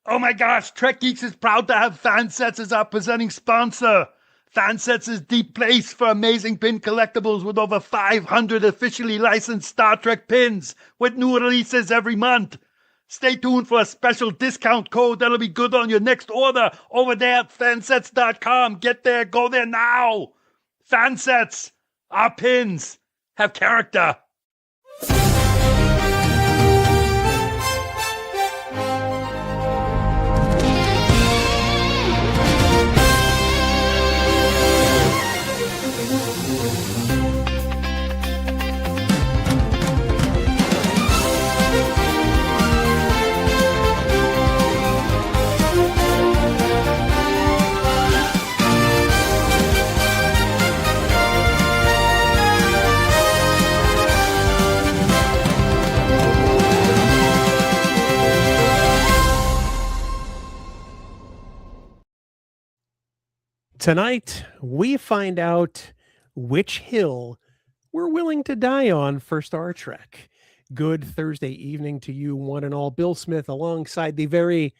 Oh my gosh, Trek Geeks is proud to have FanSets as our presenting sponsor. FanSets is the place for amazing pin collectibles with over 500 officially licensed Star Trek pins with new releases every month. Stay tuned for a special discount code that'll be good on your next order over there at fansets.com. Get there, go there now. FanSets, our pins have character. Tonight, we find out which hill we're willing to die on for Star Trek. Good Thursday evening to you, one and all. Bill Smith alongside the very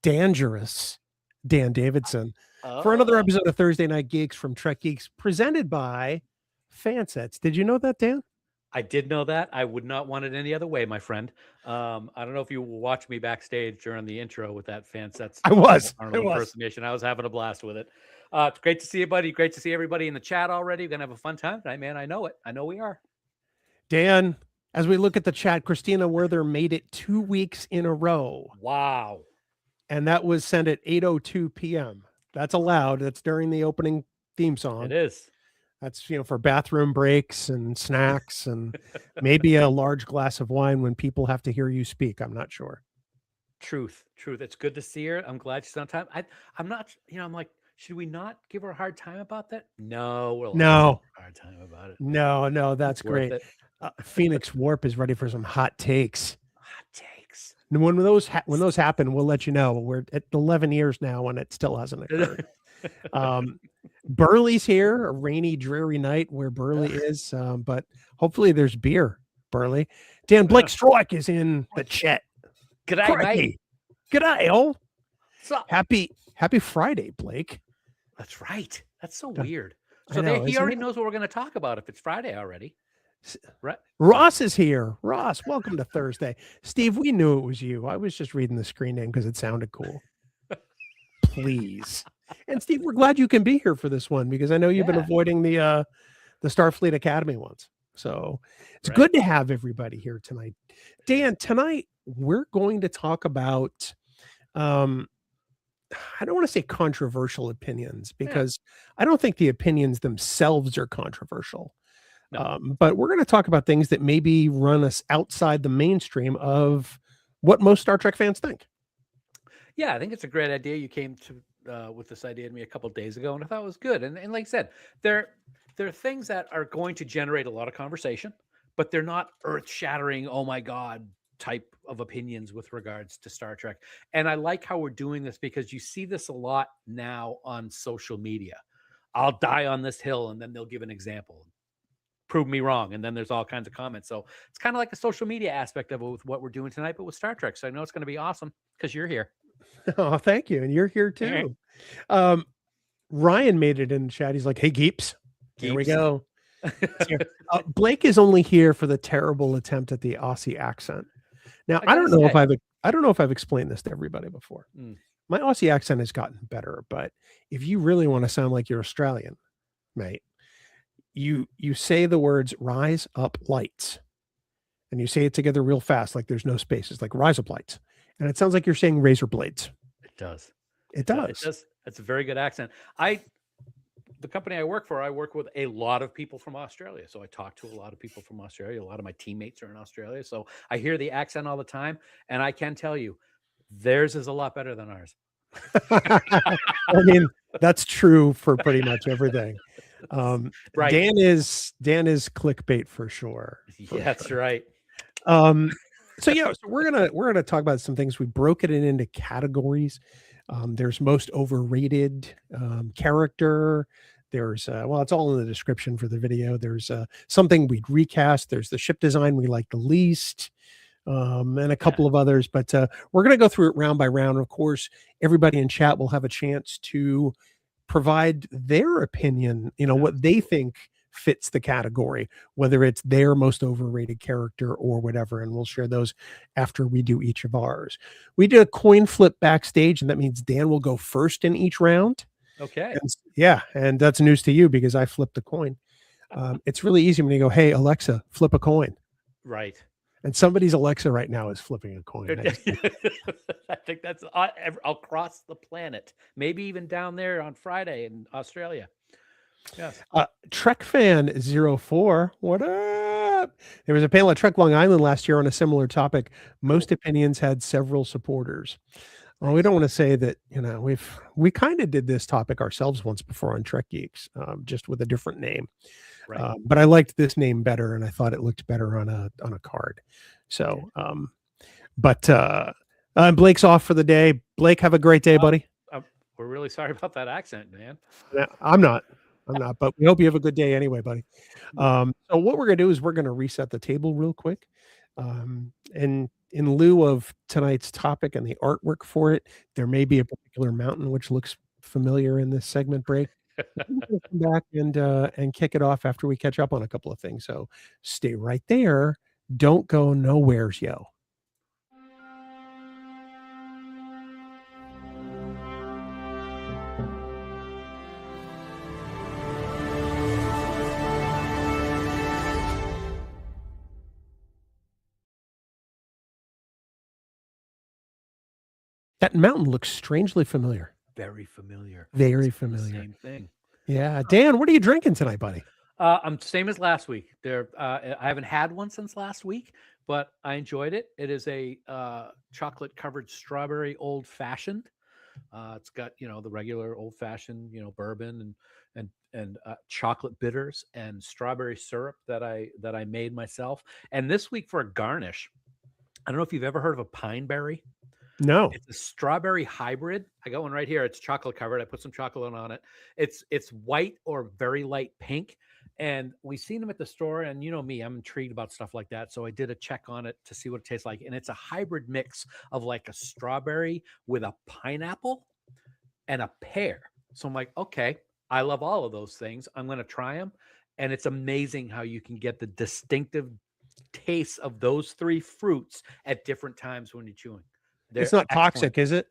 dangerous Dan Davidson for another episode of Thursday Night Geeks from Trek Geeks, presented by FanSets. Did you know that, Dan? I did know that. I would not want it any other way, my friend. I don't know if you watched me backstage during the intro with that FanSets. I was. Impersonation. I was having a blast with it. It's great to see you, buddy. Great to see everybody in the chat already. We're going to have a fun time tonight, man. I know it. I know we are. Dan, as we look at the chat, Christina Werther made it 2 weeks in a row. Wow. And that was sent at 8:02 p.m. That's allowed. That's during the opening theme song. It is. That's, for bathroom breaks and snacks and maybe a large glass of wine when people have to hear you speak. I'm not sure. Truth. It's good to see her. I'm glad she's on time. I'm not, I'm like, should we not give her a hard time about that? No, we'll give her a hard time about it. No, that's great. Phoenix Warp is ready for some hot takes. Hot takes. And when those happen, we'll let you know. We're at 11 years now and it still hasn't occurred. Burley's here, a rainy, dreary night where Burley is, but hopefully there's beer, Burley. Dan Blake Stroik is in the chat. G'day, mate. G'day, all. So, Happy Friday, Blake. That's right. That's so weird. So he already knows what we're going to talk about if it's Friday already. Right. Ross is here. Ross, welcome to Thursday. Steve, we knew it was you. I was just reading the screen name because it sounded cool. Please. And Steve, we're glad you can be here for this one because I know you've been avoiding the Starfleet Academy ones. So it's good to have everybody here tonight. Dan, tonight we're going to talk about I don't want to say controversial opinions because I don't think the opinions themselves are controversial. No. But we're going to talk about things that maybe run us outside the mainstream of what most Star Trek fans think. Yeah, I think it's a great idea. You came to with this idea to me a couple of days ago, and I thought it was good. And like I said, there are things that are going to generate a lot of conversation, but they're not earth-shattering, oh my God, type of opinions with regards to Star Trek. And I like how we're doing this because you see this a lot now on social media. I'll die on this hill, and then they'll give an example. Prove me wrong. And then there's all kinds of comments. So it's kind of like a social media aspect of it with what we're doing tonight, but with Star Trek. So I know it's going to be awesome because you're here. Oh, thank you. And you're here too. Ryan made it in the chat. He's like, hey, Geeps. Here we go. Blake is only here for the terrible attempt at the Aussie accent. Now, I don't know if I've explained this to everybody before. My Aussie accent has gotten better, but if you really want to sound like you're Australian, mate, you say the words "rise up lights," and you say it together real fast, like there's no spaces, like "rise up lights," and it sounds like you're saying razor blades. It does. It It does. does. That's a very good accent. The company I work with a lot of people from Australia. So I talk to a lot of people from Australia. A lot of my teammates are in Australia. So I hear the accent all the time. And I can tell you, theirs is a lot better than ours. I mean, that's true for pretty much everything. Right. Dan is clickbait for sure. Yeah, that's right. So we're gonna talk about some things. We broke it into categories. There's most overrated character. There's it's all in the description for the video. There's something we'd recast. There's the ship design we like the least, and a couple of others. But we're going to go through it round by round. Of course, everybody in chat will have a chance to provide their opinion. What they think fits the category, whether it's their most overrated character or whatever, and we'll share those after we do each of ours. We did a coin flip backstage, and that means Dan will go first in each round. Okay. And that's news to you because I flipped a coin. It's really easy when you go, "Hey Alexa, flip a coin." Right. And somebody's Alexa right now is flipping a coin. I think that's across the planet, maybe even down there on Friday in Australia. Yes. Trek fan 04, what up? There was a panel at Trek Long Island last year on a similar topic. Most opinions had several supporters. Well, we don't want to say that, we kind of did this topic ourselves once before on Trek Geeks, just with a different name. Right. But I liked this name better, and I thought it looked better on a card. So, Blake's off for the day. Blake, have a great day, buddy. We're really sorry about that accent, man. I'm not, but we hope you have a good day anyway, buddy. So what we're going to do is we're going to reset the table real quick. And in lieu of tonight's topic and the artwork for it, there may be a particular mountain which looks familiar in this segment break. We'll come back and kick it off after we catch up on a couple of things. So stay right there. Don't go nowheres, yo. That mountain looks strangely familiar. Very familiar. Very It's familiar. Same thing. Yeah. Dan, what are you drinking tonight, buddy? I'm same as last week. I haven't had one since last week, but I enjoyed it. It is a chocolate covered strawberry old fashioned. It's got the regular old fashioned bourbon and chocolate bitters and strawberry syrup that I made myself. And this week for a garnish, I don't know if you've ever heard of a pine berry. No. It's a strawberry hybrid. I got one right here. It's chocolate covered. I put some chocolate on it. It's white or very light pink. And we've seen them at the store. And you know me, I'm intrigued about stuff like that. So I did a check on it to see what it tastes like. And it's a hybrid mix of like a strawberry with a pineapple and a pear. So I'm like, okay, I love all of those things. I'm going to try them. And it's amazing how you can get the distinctive tastes of those three fruits at different times when you're chewing. It's not toxic, is it?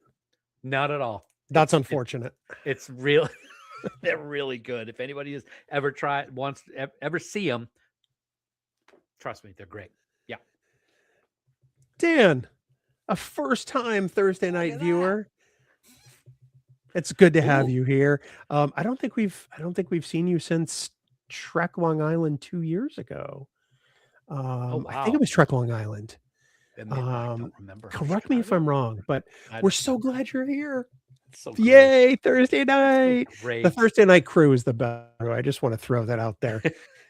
Not at all. That's unfortunate. It's really, they're really good. If anybody has ever ever see them, trust me, they're great. Yeah. Dan, a first-time Thursday night viewer. It's good to have you here. I don't think we've seen you since Trek Long Island 2 years ago. Wow. I think it was Trek Long Island. I don't remember. Correct me if I'm wrong, but we're so glad you're here. So yay, Thursday night. So great. The Thursday night crew is the best. I just want to throw that out there.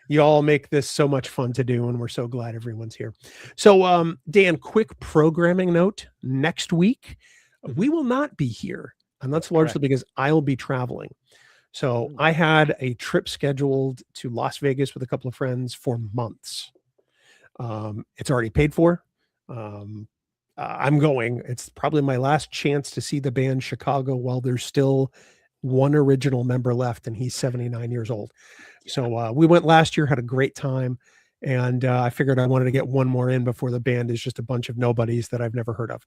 You all make this so much fun to do, and we're so glad everyone's here. So, Dan, quick programming note. Next week, we will not be here, and that's largely because I'll be traveling. So I had a trip scheduled to Las Vegas with a couple of friends for months. It's already paid for. I'm going. It's probably my last chance to see the band Chicago while there's still one original member left, and he's 79 years old. So we went last year, had a great time, And I figured I wanted to get one more in before the band is just a bunch of nobodies that I've never heard of.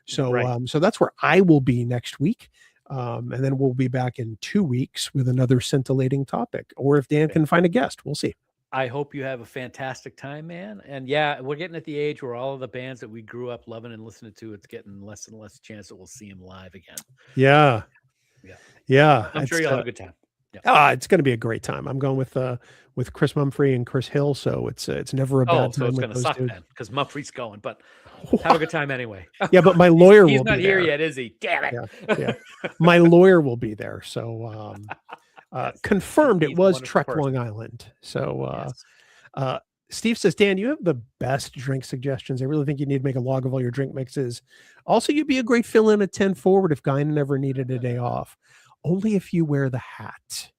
So, Right. so that's where I will be next week. And then we'll be back in 2 weeks with another scintillating topic, or if Dan can find a guest, we'll see. I hope you have a fantastic time, man. And yeah, we're getting at the age where all of the bands that we grew up loving and listening to, it's getting less and less chance that we'll see them live again. Yeah. Yeah. Yeah. I'm sure you'll have a good time. Yeah. It's going to be a great time. I'm going with Chris Mumphrey and Chris Hill, so it's never a bad time. So it's with going to those suck dudes. then because Mumphrey's going, but have a good time anyway. Yeah, but my lawyer he's will not be here there. yet, is he? Damn it. Yeah. My lawyer will be there. So Yes. confirmed He's it a was wonderful Trek person. Long Island. So Yes. Steve says, Dan, you have the best drink suggestions. I really think you need to make a log of all your drink mixes. Also, you'd be a great fill-in at 10 forward if Guinan ever needed a day off. Only if you wear the hat.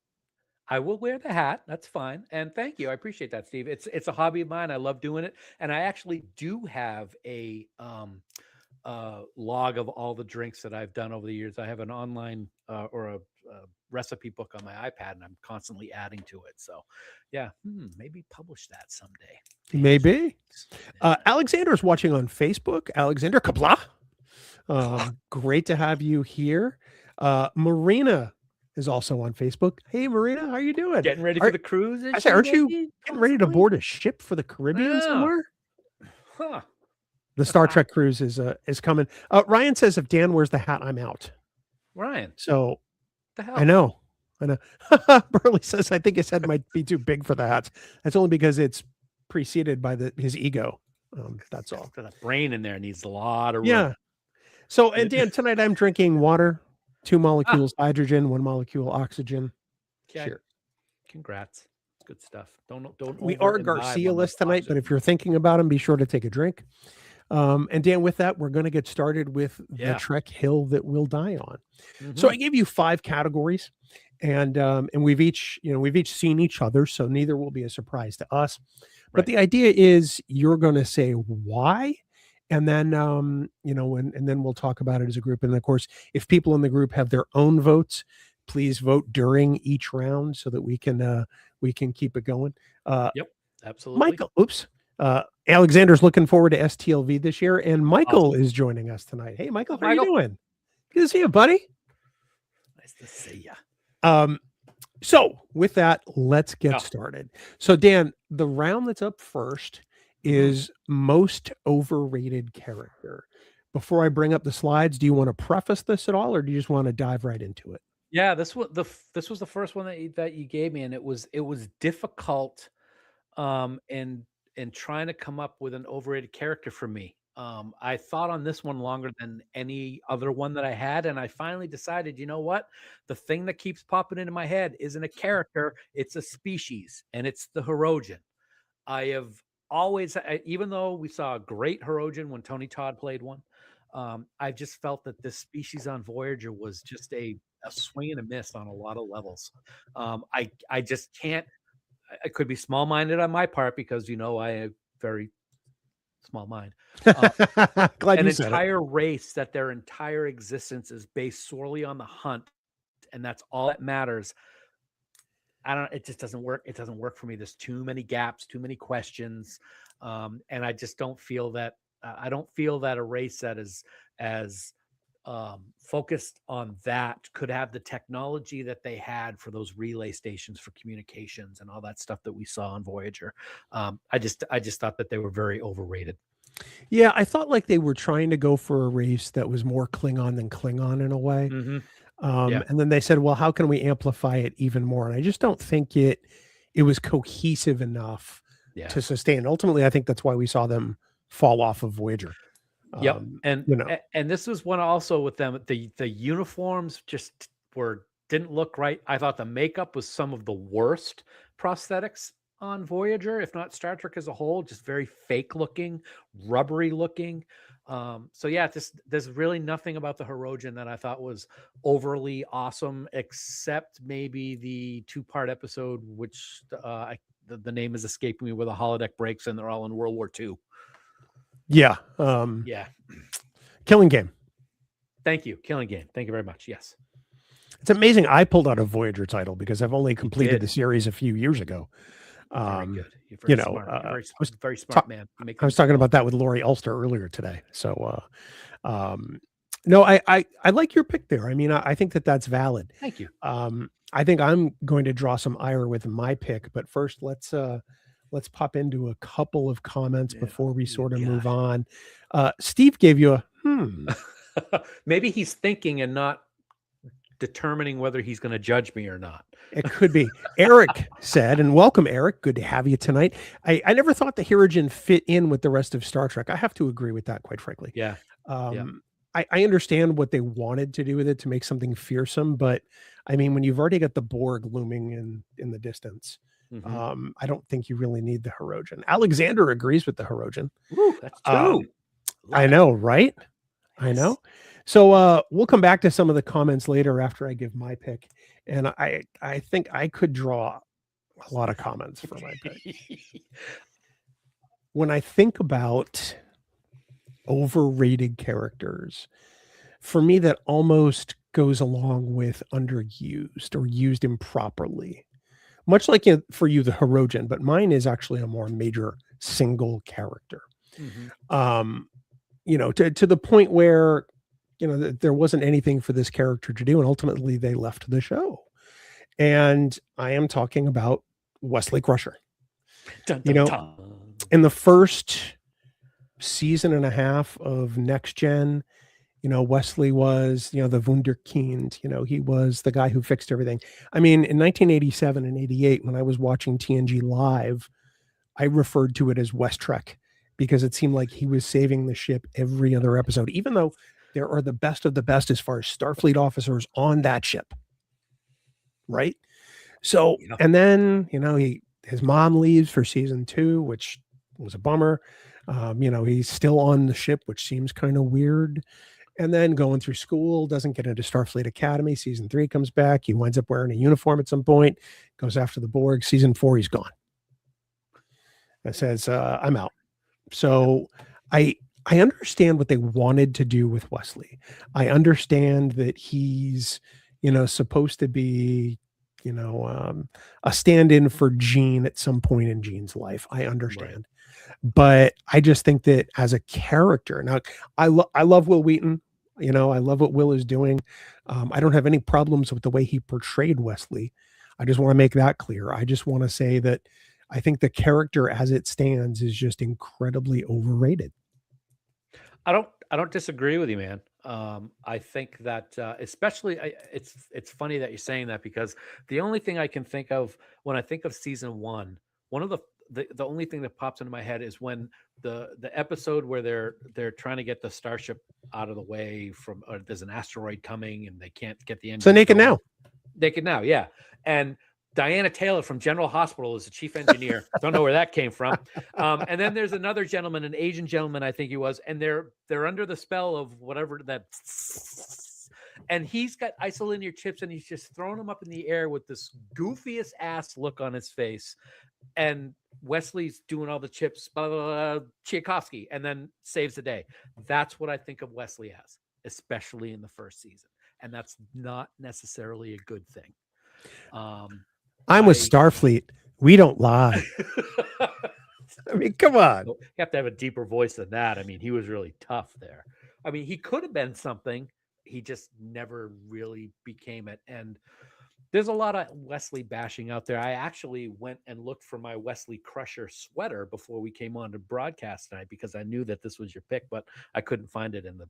I will wear the hat. That's fine. And thank you. I appreciate that, Steve. It's a hobby of mine. I love doing it. And I actually do have a log of all the drinks that I've done over the years. I have an online or a recipe book on my iPad, and I'm constantly adding to it. So yeah, maybe publish that someday. Maybe. Yeah. Alexander's watching on Facebook. Alexander Kabla. Great to have you here. Marina is also on Facebook. Hey, Marina, how are you doing? Getting ready for the cruise? I say, aren't you getting ready to board a ship for the Caribbean somewhere? Huh. The Star Trek cruise is coming. Ryan says if Dan wears the hat, I'm out. Ryan. So the hell? I know. Burley says I think his head might be too big for the hat. That's only because it's preceded by his ego. That's all. The brain in there needs a lot of room. Yeah. So, and Dan, tonight I'm drinking water, 2 molecules hydrogen, 1 molecule oxygen. Okay. Cheers. Congrats. Good stuff. Don't. We are Garcia list tonight, but if you're thinking about them, be sure to take a drink. And Dan, with that, we're going to get started with the Trek hill that we'll die on. Mm-hmm. So I gave you 5 categories, and we've each seen each other, so neither will be a surprise to us. Right. But the idea is you're going to say why. And then, and then we'll talk about it as a group. And of course, if people in the group have their own votes, please vote during each round so that we can keep it going. Yep, absolutely. Michael, Alexander's looking forward to STLV this year, and Michael is joining us tonight. Hey, Michael, how are you doing? Good to see you, buddy. Nice to see you. So with that, let's get started. So Dan, the round that's up first is most overrated character. Before I bring up the slides, do you want to preface this at all, or do you just want to dive right into it? Yeah, this was the first one that you gave me, and it was difficult, in trying to come up with an overrated character for me. I thought on this one longer than any other one that I had, and I finally decided, you know what? The thing that keeps popping into my head isn't a character; it's a species, and it's the Hirogen. I have always, even though we saw a great Hirogen when Tony Todd played one, I just felt that this species on Voyager was just a swing and a miss on a lot of levels. I just can't. I could be small-minded on my part because I have very small mind. Glad an you said entire race that their entire existence is based solely on the hunt, and that's all that matters. It just doesn't work. It doesn't work for me. There's too many gaps, too many questions. And I just don't feel that, I don't feel that a race that is as focused on that could have the technology that they had for those relay stations for communications and all that stuff that we saw on Voyager. I just thought that they were very overrated. Yeah, I thought like they were trying to go for a race that was more Klingon than Klingon in a way. Mm-hmm. And then they said, well, how can we amplify it even more? And I just don't think it was cohesive enough to sustain. Ultimately, I think that's why we saw them fall off of Voyager. Yep. And this was one also with them. The uniforms just didn't look right. I thought the makeup was some of the worst prosthetics on Voyager, if not Star Trek as a whole, just very fake looking, rubbery looking. So yeah, there's really nothing about the Hirogen that I thought was overly awesome, except maybe the 2-part episode, which the name is escaping me, where the holodeck breaks and they're all in World War II. Yeah. Killing Game. Thank you. Killing Game. Thank you very much. Yes. It's amazing. I pulled out a Voyager title because I've only completed the series a few years ago. Very good. You're You very know, smart. You're very ta- smart man. You make I was things talking go about that with Lori Ulster earlier today. So, no, I like your pick there. I mean, I think that that's valid. Thank you. I think I'm going to draw some ire with my pick, but first let's pop into a couple of comments before we sort of move on. Steve gave you a Maybe he's thinking and not determining whether he's going to judge me or not. It could be. Eric said, and welcome, Eric. Good to have you tonight. I never thought the Hirogen fit in with the rest of Star Trek. I have to agree with that, quite frankly. Yeah. I understand what they wanted to do with it to make something fearsome, but I mean, when you've already got the Borg looming in the distance, I don't think you really need the Hirogen. Alexander agrees with the Hirogen. Ooh, that's two. I know, right? Yes. I know. So we'll come back to some of the comments later after I give my pick. And I think I could draw a lot of comments for my pick. When I think about overrated characters, for me, that almost goes along with underused or used improperly. Much like for you, the Hirogen, but mine is actually a more major single character. You know, to the point where, you know, there wasn't anything for this character to do, and ultimately they left the show. And I am talking about Wesley Crusher. Dun, dun, you know, dun. In the first season and a half of Next Gen, you know, Wesley was, you know, the Wunderkind, you know, he was the guy who fixed everything. I mean, in 1987 and 88, when I was watching TNG live, I referred to it as West Trek because it seemed like he was saving the ship every other episode, even though there are the best of the best as far as Starfleet officers on that ship. Right. So, and then, you know, his mom leaves for season 2, which was a bummer. You know, he's still on the ship, which seems kind of weird. And then going through school, doesn't get into Starfleet Academy. Season 3 comes back. He winds up wearing a uniform at some point, goes after the Borg. Season 4, he's gone. It says, I'm out. So I understand what they wanted to do with Wesley. I understand that he's, you know, supposed to be, you know, a stand-in for Gene at some point in Gene's life. I understand. Right. But I just think that as a character, now I love Will Wheaton. You know, I love what Will is doing. I don't have any problems with the way he portrayed Wesley. I just want to make that clear. I just want to say that I think the character as it stands is just incredibly overrated. I don't disagree with you, man. I think that especially it's funny that you're saying that, because the only thing I can think of when I think of season 1, one of the only thing that pops into my head is when the episode where they're trying to get the starship out of the way from, or there's an asteroid coming and they can't get the engine. So Naked Now. Naked Now, yeah. And Diana Taylor from General Hospital is the chief engineer. Don't know where that came from. And then there's another gentleman, an Asian gentleman, I think he was, and they're under the spell of whatever that. And he's got isolinear chips, and he's just throwing them up in the air with this goofiest ass look on his face. And Wesley's doing all the chips, blah, blah, blah, Tchaikovsky, and then saves the day. That's what I think of Wesley as, especially in the first season. And that's not necessarily a good thing. I'm with Starfleet. We don't lie. I mean, come on. You have to have a deeper voice than that. I mean, he was really tough there. I mean, he could have been something. He just never really became it. And there's a lot of Wesley bashing out there. I actually went and looked for my Wesley Crusher sweater before we came on to broadcast tonight, because I knew that this was your pick, but I couldn't find it in the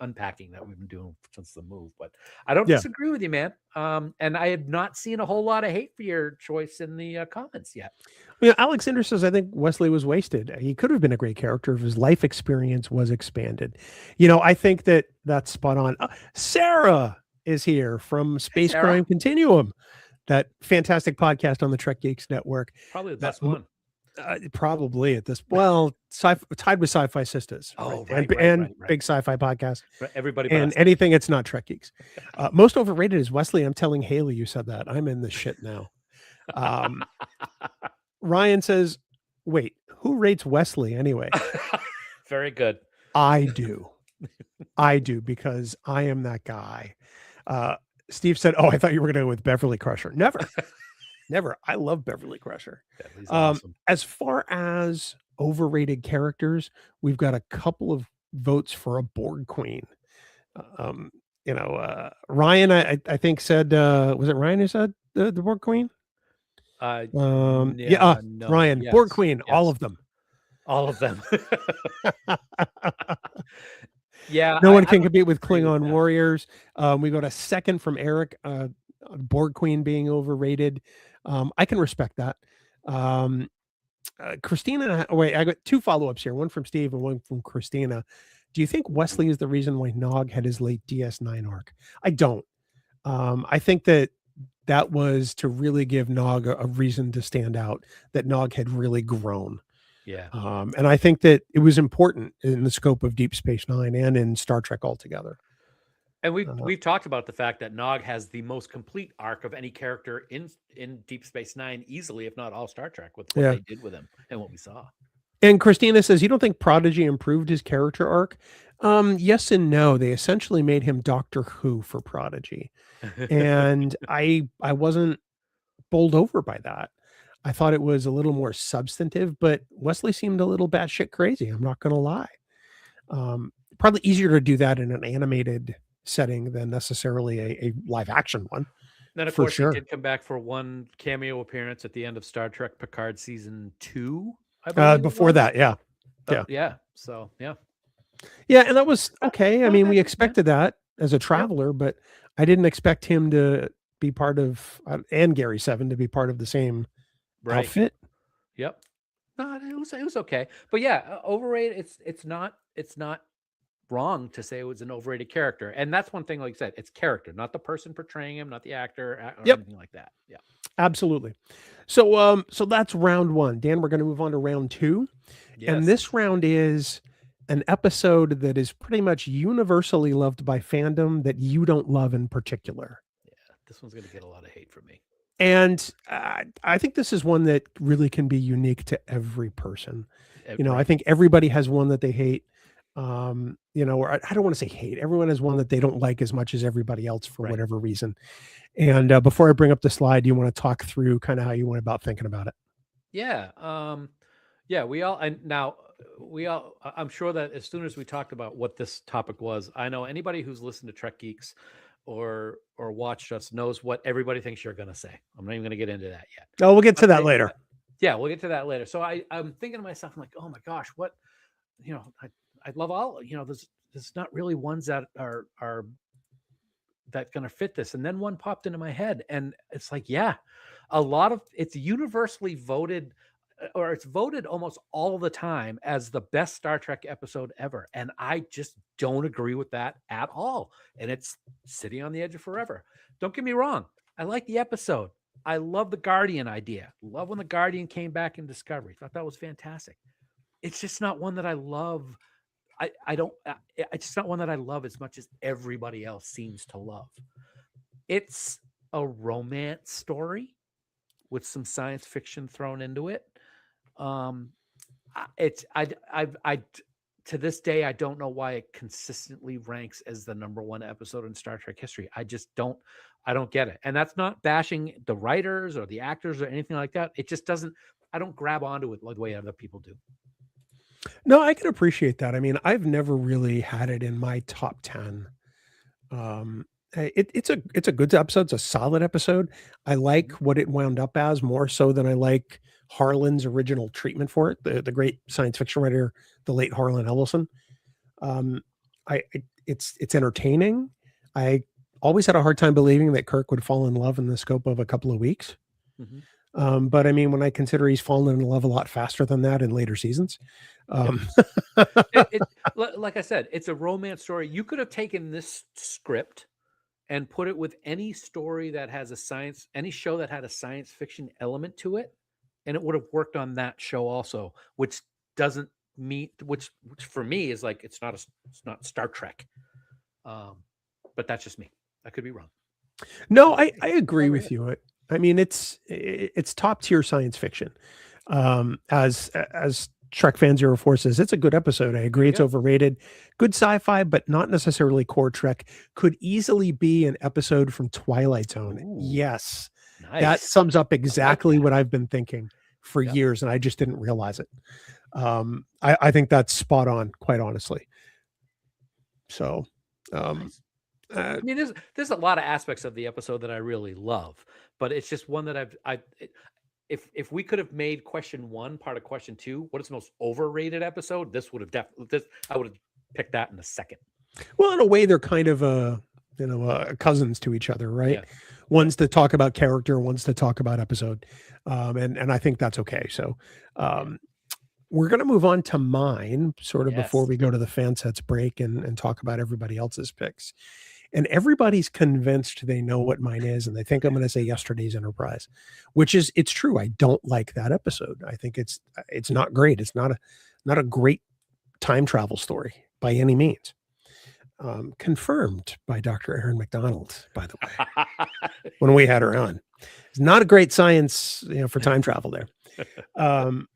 unpacking that we've been doing since the move. But I don't disagree with you, man. And I have not seen a whole lot of hate for your choice in the comments yet. You know, Alexander says, I think Wesley was wasted. He could have been a great character if his life experience was expanded. You know, I think that's spot on. Sarah is here from Space Crime Continuum, that fantastic podcast on the Trek Geeks network. Probably the best one. Probably at this, well, tied with Sci-Fi Sisters. Oh, right. Right. And big sci-fi podcast. Everybody and anything it's not Trek Geeks. Most overrated is Wesley. I'm telling Haley you said that. I'm in the shit now. Ryan says, wait, who rates Wesley anyway? Very good. I do, because I am that guy. Steve said, oh, I thought you were going to go with Beverly Crusher. Never. Never. I love Beverly Crusher. He's awesome. As far as overrated characters, we've got a couple of votes for a Borg Queen. Ryan, I think said, was it Ryan who said the Borg Queen? No, Ryan, yes, Borg Queen, yes. all of them. All of them. Yeah. No one can compete with Klingon that. warriors. We got a second from Eric, Borg Queen being overrated. I can respect that. Christina, wait, I got two follow-ups here, one from Steve and one from Christina. Do you think Wesley is the reason why Nog had his late DS9 arc? I don't. I think that was to really give Nog a reason to stand out, that Nog had really grown. Yeah. And I think that it was important in the scope of Deep Space Nine and in Star Trek altogether. And we've talked about the fact that Nog has the most complete arc of any character in Deep Space Nine, easily, if not all Star Trek, with what they did with him and what we saw. And Christina says, you don't think Prodigy improved his character arc? Yes and no. They essentially made him Doctor Who for Prodigy. And I wasn't bowled over by that. I thought it was a little more substantive, but Wesley seemed a little batshit crazy. I'm not going to lie. Probably easier to do that in an animated setting than necessarily a live action one. Then, of course, he did come back for one cameo appearance at the end of Star Trek Picard season 2. Before that, yeah. So, yeah. Yeah, and that was okay. I mean, we expected that as a traveler, but I didn't expect him to be part of, and Gary Seven to be part of the same outfit. Yep. No, it was okay. But yeah, overrated. It's not wrong to say it was an overrated character. And that's one thing, like I said, it's character, not the person portraying him, not the actor or anything like that. Yeah. Absolutely. So that's round one. Dan, we're going to move on to round two. Yes. And this round is an episode that is pretty much universally loved by fandom that you don't love in particular. Yeah, this one's going to get a lot of hate from me. And I think this is one that really can be unique to every person. I think everybody has one that they hate. Or I don't want to say hate. Everyone has one that they don't like as much as everybody else for whatever reason. And before I bring up the slide, do you want to talk through kind of how you went about thinking about it? Yeah. I'm sure that as soon as we talked about what this topic was, I know anybody who's listened to Trek Geeks or watched us knows what everybody thinks you're going to say. I'm not even going to get into that yet. Oh, we'll get to that later. Yeah, we'll get to that later. So I'm thinking to myself, I'm like, oh my gosh, what, I love all, there's not really ones that are that going to fit this. And then one popped into my head and it's like, it's universally voted, or it's voted almost all the time as the best Star Trek episode ever. And I just don't agree with that at all. And it's sitting on the edge of forever. Don't get me wrong. I like the episode. I love the Guardian idea. Love when the Guardian came back in Discovery. Thought that was fantastic. It's just not one that I love. It's just not one that I love as much as everybody else seems to love. It's a romance story with some science fiction thrown into it. To this day, I don't know why it consistently ranks as the number one episode in Star Trek history. I don't get it. And that's not bashing the writers or the actors or anything like that. It just doesn't, I don't grab onto it the way other people do. No, I can appreciate that. I mean, I've never really had it in my top 10. It's a good episode. It's a solid episode. I like what it wound up as more so than I like Harlan's original treatment for it. The great science fiction writer, the late Harlan Ellison. It's entertaining. I always had a hard time believing that Kirk would fall in love in the scope of a couple of weeks. Mm-hmm. But I mean, when I consider he's fallen in love a lot faster than that in later seasons. Like I said, it's a romance story. You could have taken this script and put it with any story that has any show that had a science fiction element to it, and it would have worked on that show also, which doesn't meet, which for me is like, it's not Star Trek. But that's just me. I could be wrong. No, I agree with you. I mean, it's top tier science fiction. As Trek Fan 04 says, it's a good episode. I agree. It's overrated. Good sci-fi, but not necessarily core Trek. Could easily be an episode from Twilight Zone. Ooh, yes. That sums up exactly what I've been thinking for Yep. years, and I just didn't realize it. I think that's spot on, quite honestly. So, Nice. I mean, there's a lot of aspects of the episode that I really love, but it's just one that if we could have made question 1 part of question 2, what is the most overrated episode? This would have I would have picked that in a second. well, in a way, they're kind of cousins to each other, right? Yeah. One's to talk about character, one's to talk about episode, and I think that's okay. So, we're going to move on to mine sort of before Yes. we go to the FanSets break and talk about everybody else's picks. And everybody's convinced they know what mine is, and they think I'm going to say Yesterday's Enterprise, which is, it's true. I don't like that episode. I think it's not great. It's not a great time travel story by any means. Confirmed by Dr. Erin McDonald, by the way, when we had her on. It's not a great science, for time travel there,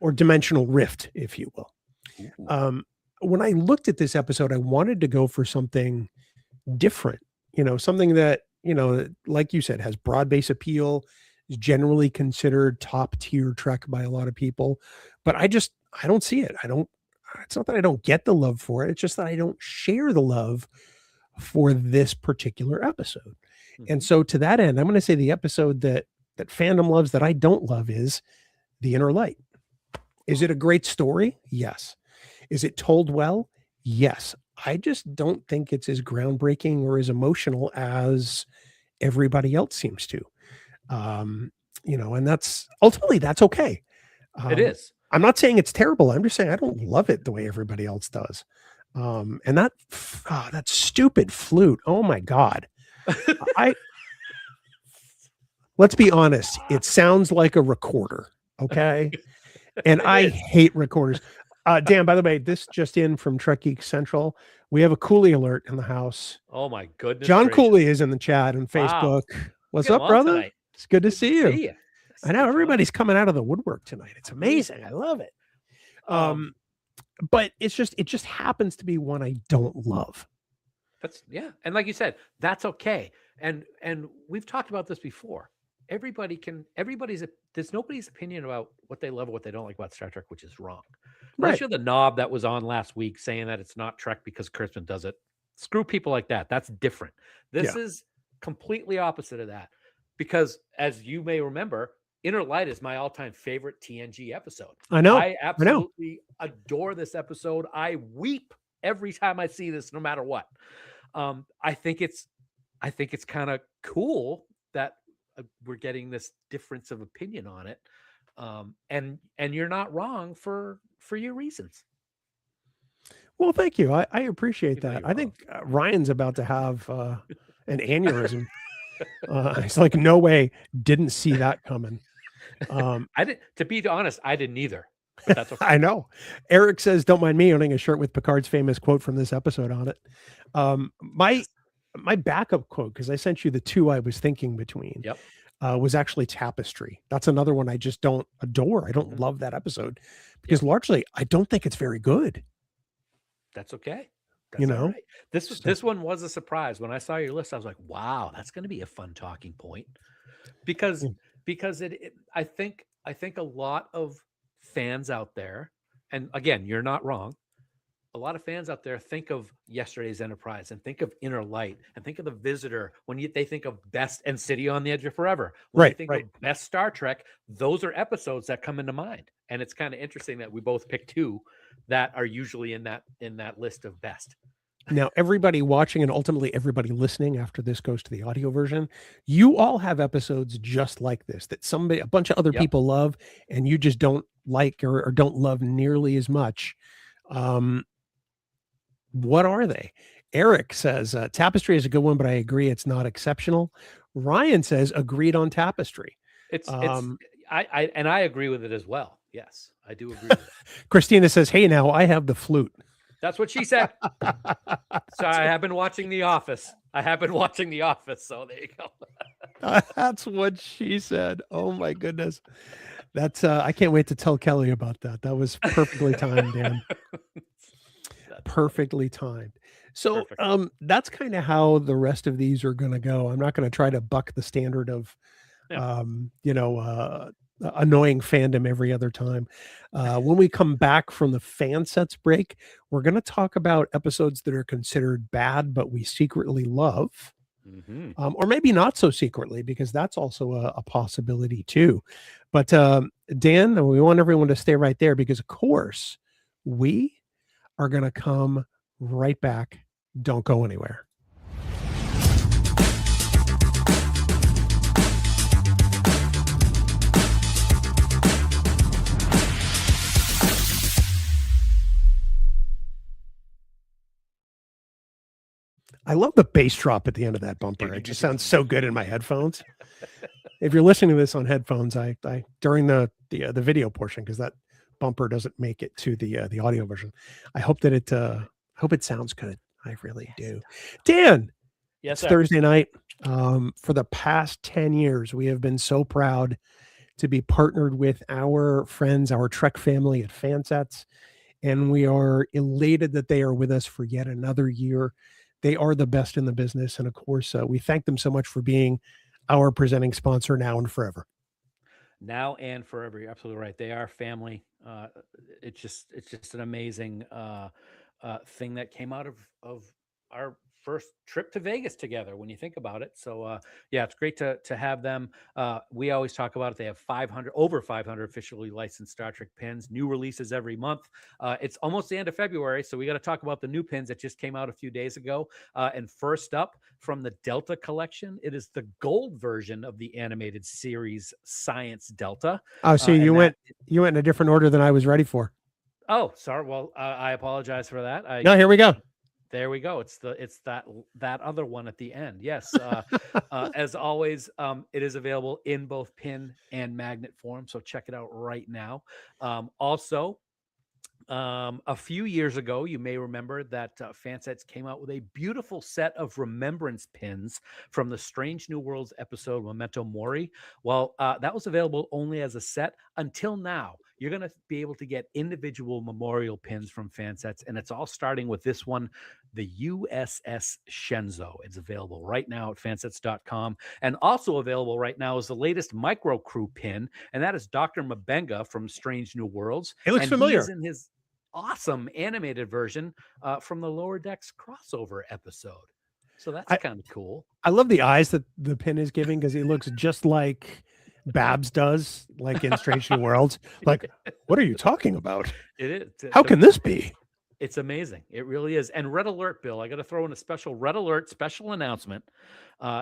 or dimensional rift, if you will. When I looked at this episode, I wanted to go for something different, something that, like you said, has broad base appeal, is generally considered top tier Trek by a lot of people, but I don't see it. It's not that I don't get the love for it. It's just that I don't share the love for this particular episode. And so to that end, I'm going to say the episode that fandom loves that I don't love is The Inner Light. Is it a great story? Yes. Is it told well? Yes. I just don't think it's as groundbreaking or as emotional as everybody else seems to. And that's okay. It is. I'm not saying it's terrible. I'm just saying I don't love it the way everybody else does. And that stupid flute. Oh my God. Let's be honest. It sounds like a recorder. Okay. And I hate recorders. Dan, by the way, this just in from Trek Geeks Central. We have a Cooley alert in the house. Oh my goodness. John gracious. Cooley is in the chat on Facebook. Wow. What's up, brother? Tonight. It's good to see you. I know Super everybody's coming out of the woodwork tonight. It's amazing. I love it. But it just happens to be one I don't love. And like you said, that's okay. And we've talked about this before. There's nobody's opinion about what they love or what they don't like about Star Trek, which is wrong. Unless you're the knob that was on last week saying that it's not Trek because Kurtzman does it. Screw people like that. That's different. This is completely opposite of that. Because as you may remember, Inner Light is my all-time favorite TNG episode. I know. I absolutely adore this episode. I weep every time I see this, no matter what. I think it's kind of cool that we're getting this difference of opinion on it. And you're not wrong for your reasons. Well, thank you. I appreciate that. I think Ryan's about to have an aneurysm. It's like, no way, didn't see that coming. To be honest, I didn't either. But that's okay. I know. Eric says, don't mind me owning a shirt with Picard's famous quote from this episode on it. My backup quote, because I sent you the two I was thinking between, was actually Tapestry. That's another one I just don't adore. I don't love that episode because largely I don't think it's very good. That's okay. That's all right. This one was a surprise. When I saw your list, I was like, wow, that's going to be a fun talking point. Because I think a lot of fans out there, and again, you're not wrong, a lot of fans out there think of Yesterday's Enterprise and think of Inner Light and think of The Visitor when they think of Best and City on the Edge of Forever. When they think of Best Star Trek, those are episodes that come into mind. And it's kind of interesting that we both picked two that are usually in that list of best. Now, everybody watching and ultimately everybody listening after this goes to the audio version, you all have episodes just like this that a bunch of other people love and you just don't like or don't love nearly as much. What are they? Eric says Tapestry is a good one, but I agree it's not exceptional. Ryan says agreed on Tapestry. I agree with it as well. Yes, I do agree with it. Christina says, hey, now I have the flute. That's what she said. So I have been watching The Office. So there you go. That's what she said. Oh my goodness. That's I can't wait to tell Kelly about that. That was perfectly timed, Dan. Perfectly timed. So that's kind of how the rest of these are going to go. I'm not going to try to buck the standard of Yeah. Annoying fandom every other time. When we come back from the FanSets break, we're going to talk about episodes that are considered bad, but we secretly love. Mm-hmm. Or maybe not so secretly, because that's also a possibility too. But Dan, we want everyone to stay right there because, of course, we are going to come right back. Don't go anywhere. I love the bass drop at the end of that bumper. It just sounds so good in my headphones. If you're listening to this on headphones, I during the video portion, because that bumper doesn't make it to the audio version. I hope that it sounds good. I really do. Dan, Yes, it's sir. Thursday night. For the past 10 years, we have been so proud to be partnered with our friends, our Trek family at FanSets, and we are elated that they are with us for yet another year. They are the best in the business, and of course, we thank them so much for being our presenting sponsor now and forever. Now and forever. You're absolutely right. They are family. It's just an amazing thing that came out of our first trip to Vegas together when you think about it. So yeah, it's great to have them. We always talk about it. They have over 500 officially licensed Star Trek pins, new releases every month. It's almost the end of February, so we got to talk about the new pins that just came out a few days ago. And first up from the Delta collection, it is the gold version of the animated series Science Delta. Oh, so you went in a different order than I was ready for. Oh, sorry. Well, I apologize for that. No, here we go. There we go. It's that other one at the end. Yes. As always, it is available in both pin and magnet form. So check it out right now. Also, a few years ago, you may remember that FanSets came out with a beautiful set of remembrance pins from the Strange New Worlds episode Memento Mori. Well, that was available only as a set until now. You're going to be able to get individual memorial pins from FanSets, and it's all starting with this one, the USS Shenzo. It's available right now at fansets.com, and also available right now is the latest Micro Crew pin, and that is Dr. Mabenga from Strange New Worlds. It looks familiar. He is in his awesome animated version from the Lower Decks crossover episode. So that's kind of cool. I love the eyes that the pin is giving, because he looks just like Babs does, like in Strange New Worlds. Like, what are you talking about? It is. How can this be? It's amazing. It really is. And Red Alert, Bill, I got to throw in a special Red Alert special announcement.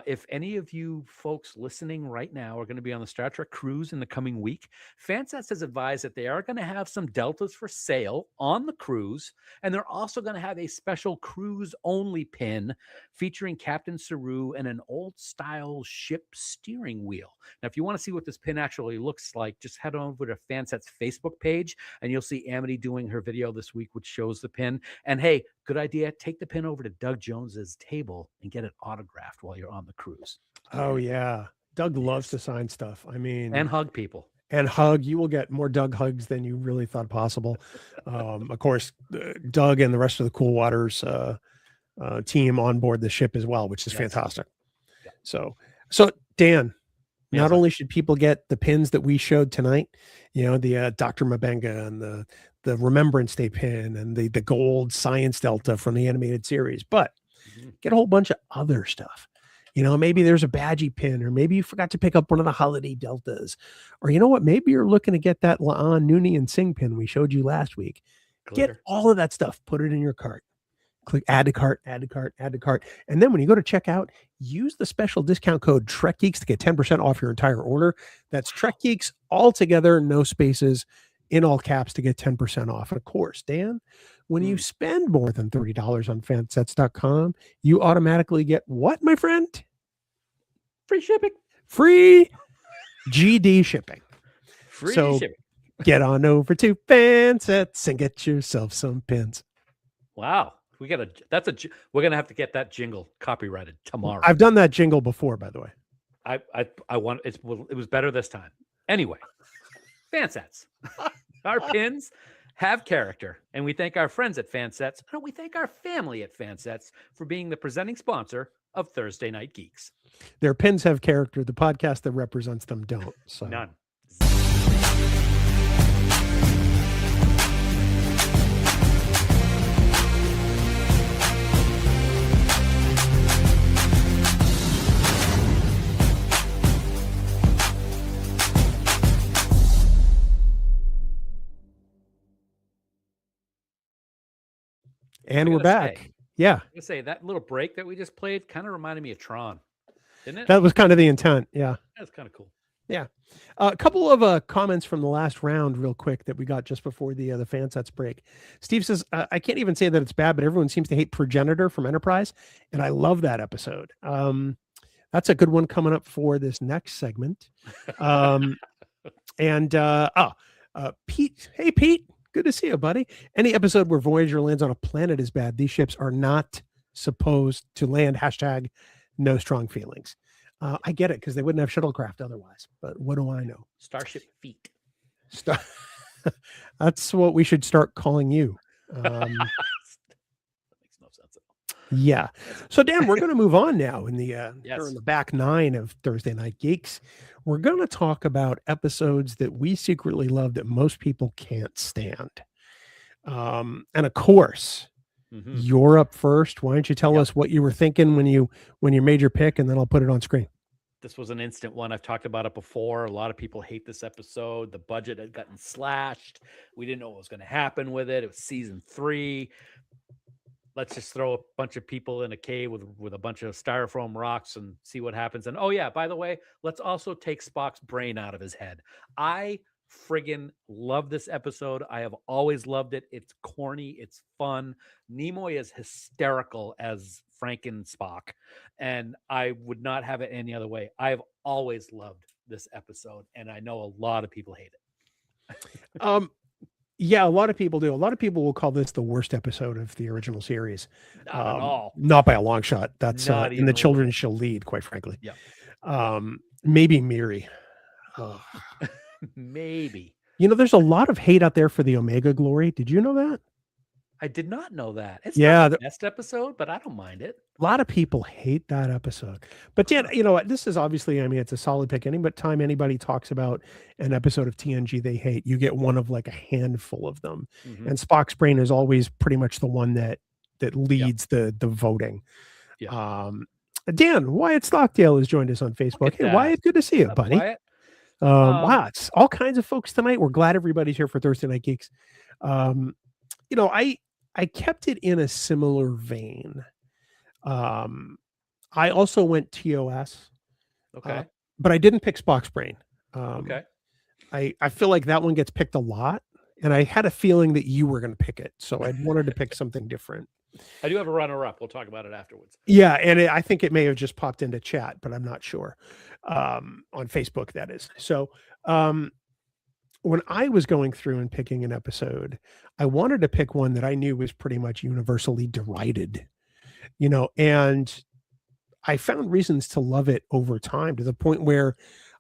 If any of you folks listening right now are going to be on the Star Trek cruise in the coming week, FanSets has advised that they are going to have some Deltas for sale on the cruise. And they're also going to have a special cruise-only pin featuring Captain Saru and an old-style ship steering wheel. Now, if you want to see what this pin actually looks like, just head on over to FanSets Facebook page, and you'll see Amity doing her video this week, which shows the pin. And hey, good idea. Take the pin over to Doug Jones's table and get it autographed while you're on the cruise. Oh yeah, Doug loves to sign stuff. I mean, and hug people. And hug. You will get more Doug hugs than you really thought possible. Of course, Doug and the rest of the Cool Waters team on board the ship as well, which is fantastic. Yeah. So Dan, not only should people get the pins that we showed tonight, the Dr. Mabenga and the Remembrance Day pin and the gold Science Delta from the animated series, but get a whole bunch of other stuff. Maybe there's a Badgie pin, or maybe you forgot to pick up one of the holiday Deltas, or you know what? Maybe you're looking to get that La'an, Nooney, and Singh pin we showed you last week. Glitter. Get all of that stuff, put it in your cart. Click add to cart, add to cart, add to cart. And then when you go to checkout, use the special discount code Trek Geeks to get 10% off your entire order. That's Trek Geeks all together, no spaces, in all caps, to get 10% off. And of course, Dan, when you spend more than $30 on fansets.com, you automatically get what, my friend? Free shipping. Free GD shipping. Free shipping. Get on over to FanSets and get yourself some pins. Wow. We're gonna have to get that jingle copyrighted tomorrow. I've done that jingle before, by the way. It was better this time. Anyway, FanSets. Our pins have character, and we thank our friends at FanSets, and we thank our family at FanSets for being the presenting sponsor of Thursday Night Geeks. Their pins have character. The podcast that represents them don't. So None. And we're back. Yeah. I'm gonna say that little break that we just played kind of reminded me of Tron, didn't it? That was kind of the intent. Yeah. That's kind of cool. Yeah. A couple of comments from the last round real quick that we got just before the FanSets break. Steve says, I can't even say that it's bad, but everyone seems to hate Progenitor from Enterprise. And I love that episode. That's a good one coming up for this next segment. Pete. Hey, Pete. Good to see you, buddy. Any episode where Voyager lands on a planet is bad. These ships are not supposed to land. Hashtag no strong feelings. I get it because they wouldn't have shuttlecraft otherwise. But what do I know? Starship feet. That's what we should start calling you. That makes no sense at all. Yeah. So Dan, we're going to move on now in the Yes. in the back nine of Thursday Night Geeks. We're going to talk about episodes that we secretly love that most people can't stand. And of course, you're up first. Why don't you tell us what you were thinking when you made your pick, and then I'll put it on screen. This was an instant one. I've talked about it before. A lot of people hate this episode. The budget had gotten slashed. We didn't know what was going to happen with it. It was season 3. Let's just throw a bunch of people in a cave with a bunch of styrofoam rocks and see what happens. And oh yeah, by the way, let's also take Spock's brain out of his head. I friggin' love this episode. I have always loved it. It's corny. It's fun. Nimoy is hysterical as Franken Spock, and I would not have it any other way. I've always loved this episode, and I know a lot of people hate it. Yeah, a lot of people do. A lot of people will call this the worst episode of the original series. Not at all. Not by a long shot. That's Not in the even children shall lead, quite frankly. Yeah. Maybe Miri. Maybe. You know, there's a lot of hate out there for the Omega Glory. Did you know that? I did not know that. It's Yeah, not the best episode, but I don't mind it. A lot of people hate that episode. But Dan, you know what? This is obviously, I mean, it's a solid pick. Time anybody talks about an episode of TNG they hate, you get one of like a handful of them. And Spock's brain is always pretty much the one that leads the voting. Yeah. Dan, Wyatt Stockdale has joined us on Facebook. Hey, Wyatt, good to see you, buddy. Wyatt? Wow, it's all kinds of folks tonight. We're glad everybody's here for Thursday Night Geeks. You know, I kept it in a similar vein. I also went TOS. Okay. But I didn't pick Spock's brain. Okay. I feel like that one gets picked a lot, and I had a feeling that you were going to pick it, so I wanted to pick something different. I do have a runner-up. We'll talk about it afterwards. Yeah, and I think it may have just popped into chat, but I'm not sure. On Facebook, that is. So when I was going through and picking an episode, I wanted to pick one that I knew was pretty much universally derided, you know, and I found reasons to love it over time to the point where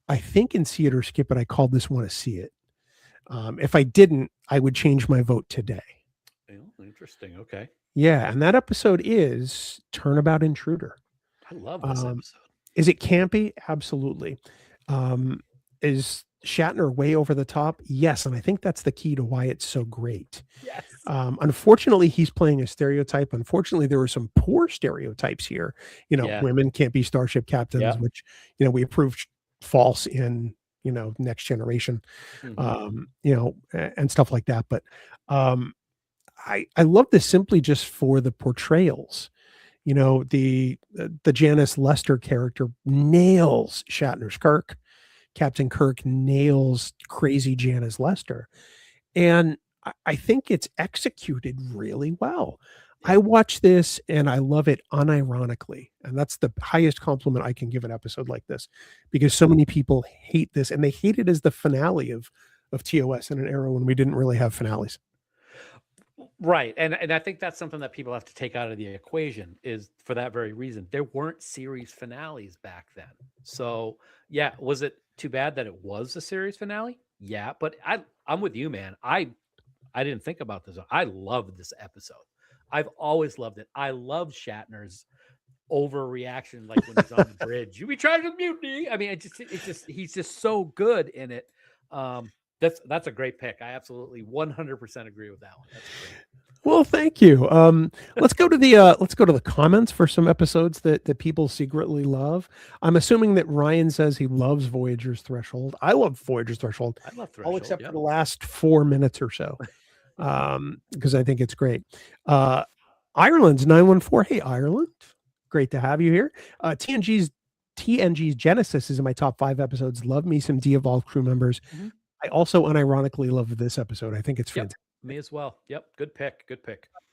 I think in See It or Skip It, I called this one a See It. If I didn't, I would change my vote today. Oh, interesting. Okay. Yeah. And that episode is Turnabout Intruder. I love this episode. Is it campy? Absolutely. Is Shatner way over the top? Yes. And I think that's the key to why it's so great. Yes. Unfortunately, he's playing a stereotype. Unfortunately, there were some poor stereotypes here. You know, women can't be starship captains, which, you know, we proved false in, you know, Next Generation, you know, and stuff like that. But I love this simply just for the portrayals. You know, the Janice Lester character nails Shatner's Kirk. Captain Kirk nails crazy Janice Lester. And I think it's executed really well. I watch this and I love it unironically. And that's the highest compliment I can give an episode like this, because so many people hate this, and they hate it as the finale of TOS in an era when we didn't really have finales. Right. And I think that's something that people have to take out of the equation, is for that very reason. There weren't series finales back then. So yeah, was it too bad that it was a series finale? Yeah, but I'm with you, man. I didn't think about this. I loved this episode. I've always loved it. I love Shatner's overreaction, like when he's on the bridge. You be charged with mutiny. I mean, he's just so good in it. That's a great pick. I absolutely 100% agree with that one. That's great. Well, thank you. Let's go to the comments for some episodes that people secretly love. I'm assuming that Ryan says he loves Voyager's Threshold. I love Voyager's Threshold. I love All Threshold. except for the last 4 minutes or so, because I think it's great. Ireland's 914. Hey, Ireland, great to have you here. TNG's Genesis is in my top 5 episodes. Love me some de-evolved crew members. Mm-hmm. I also unironically love this episode. I think it's fantastic. Me as well. Yep. Good pick.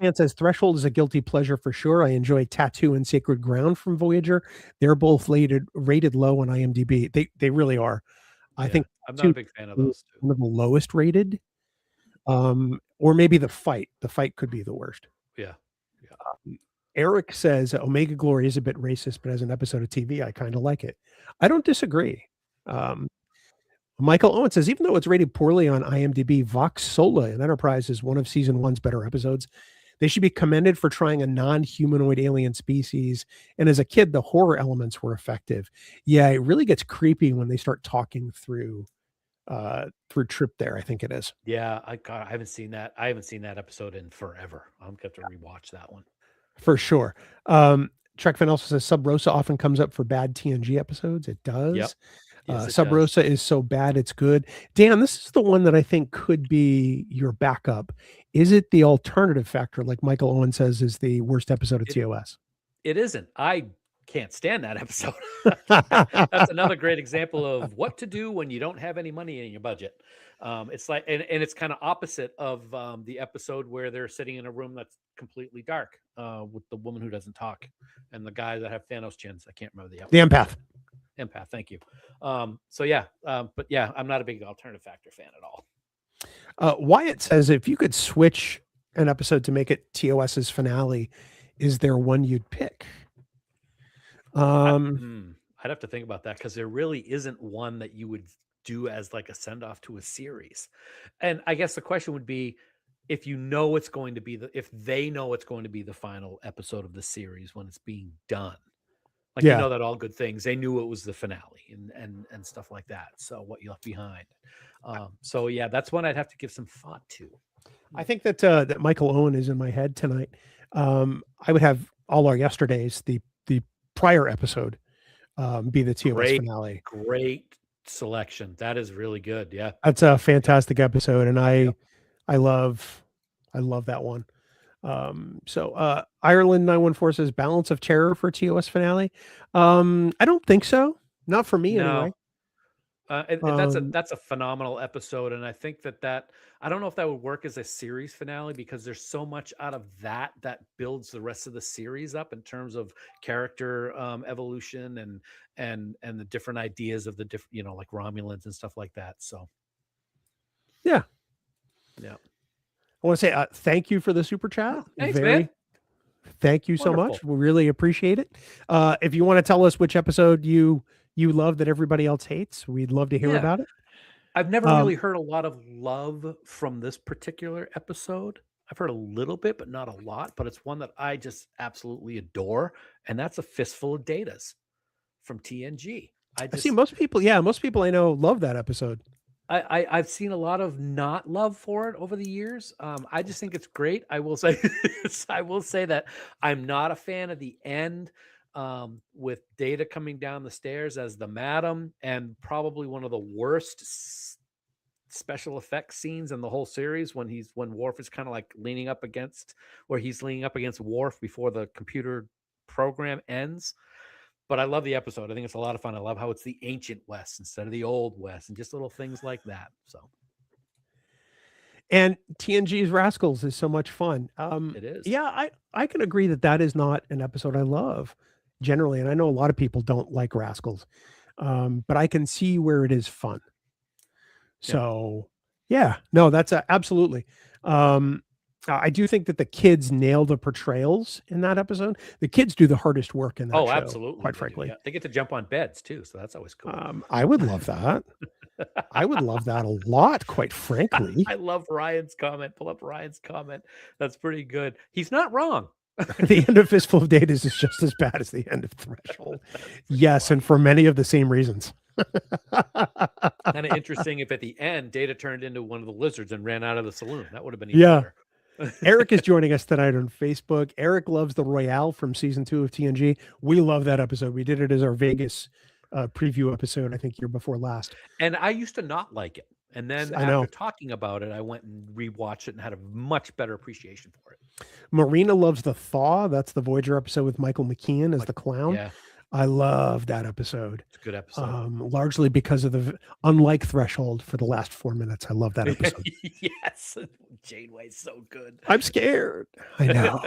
Man says Threshold is a guilty pleasure for sure. I enjoy Tattoo and Sacred Ground from Voyager. They're both rated low on IMDb. They really are. I think I'm not a big fan of those two. One of the lowest rated. Or maybe the fight. The fight could be the worst. Yeah. Eric says Omega Glory is a bit racist, but as an episode of TV, I kind of like it. I don't disagree. Michael Owen says, even though it's rated poorly on IMDb, Vox Sola in Enterprise is one of season 1's better episodes. They should be commended for trying a non-humanoid alien species. And as a kid, the horror elements were effective. Yeah, it really gets creepy when they start talking through Trip there, I think it is. Yeah, I haven't seen that. I haven't seen that episode in forever. I'm going to have to rewatch that one. For sure. Trek Fan also says Sub Rosa often comes up for bad TNG episodes. It does. Yep. Yes, Sub Rosa is so bad it's good. Dan, this is the one that I think could be your backup. Is it the alternative factor, like Michael Owen says, is the worst episode of TOS? It isn't. I can't stand that episode. That's another great example of what to do when you don't have any money in your budget. It's like, and it's kind of opposite of the episode where they're sitting in a room that's completely dark with the woman who doesn't talk and the guy that have Thanos chins. I can't remember the episode. The Empath. Thank you. But yeah, I'm not a big alternative factor fan at all. Wyatt says, if you could switch an episode to make it TOS's finale, is there one you'd pick? I'd have to think about that because there really isn't one that you would do as like a send off to a series. And I guess the question would be, if you know it's going to be if they know it's going to be the final episode of the series when it's being done. Like, you know that all good things, they knew it was the finale and stuff like that. So what you left behind. So yeah, that's one I'd have to give some thought to. I think that that Michael Owen is in my head tonight. I would have All Our Yesterdays, the prior episode, be the TOS finale. Great selection. That is really good. Yeah. That's a fantastic episode. And I love that one. Ireland 914 says Balance of Terror for TOS finale. I don't think so. Not for me anyway. That's a phenomenal episode. And I think that I don't know if that would work as a series finale because there's so much out of that builds the rest of the series up in terms of character evolution and the different ideas of the different, like Romulans and stuff like that. So yeah. I want to say thank you for the super chat. Thanks, man. Thank you so much. We really appreciate it. If you want to tell us which episode you love that everybody else hates, we'd love to hear about it. I've never really heard a lot of love from this particular episode. I've heard a little bit, but not a lot. But it's one that I just absolutely adore, and that's A Fistful of Datas from TNG. I see most people I know love that episode. I've seen a lot of not love for it over the years. I just think it's great. I will say that I'm not a fan of the end with Data coming down the stairs as the Madam, and probably one of the worst special effects scenes in the whole series when Worf is kind of like leaning up against Worf before the computer program ends. But I love the episode. I think it's a lot of fun. I love how it's the ancient West instead of the old West and just little things like that. So, and TNG's Rascals is so much fun. It is. Yeah, I can agree that is not an episode I love generally. And I know a lot of people don't like Rascals, but I can see where it is fun. So that's absolutely. I do think that the kids nail the portrayals in that episode. The kids do the hardest work in that show. Absolutely. Quite frankly. They get to jump on beds too. So that's always cool. I would love that. I would love that a lot, quite frankly. I love Ryan's comment. Pull up Ryan's comment. That's pretty good. He's not wrong. The end of Fistful of Data is just as bad as the end of Threshold. Yes, and for many of the same reasons. Kind of interesting if at the end Data turned into one of the lizards and ran out of the saloon. That would have been even better. Eric is joining us tonight on Facebook. Eric loves the Royale from season 2 of TNG. We love that episode. We did it as our Vegas preview episode, I think year before last. And I used to not like it. And then after talking about it, I went and rewatched it and had a much better appreciation for it. Marina loves the Thaw. That's the Voyager episode with Michael McKean as the clown. Yeah. I love that episode. It's a good episode. Largely because of unlike Threshold for the last 4 minutes. I love that episode. Yes. Janeway's so good. I'm scared. I know.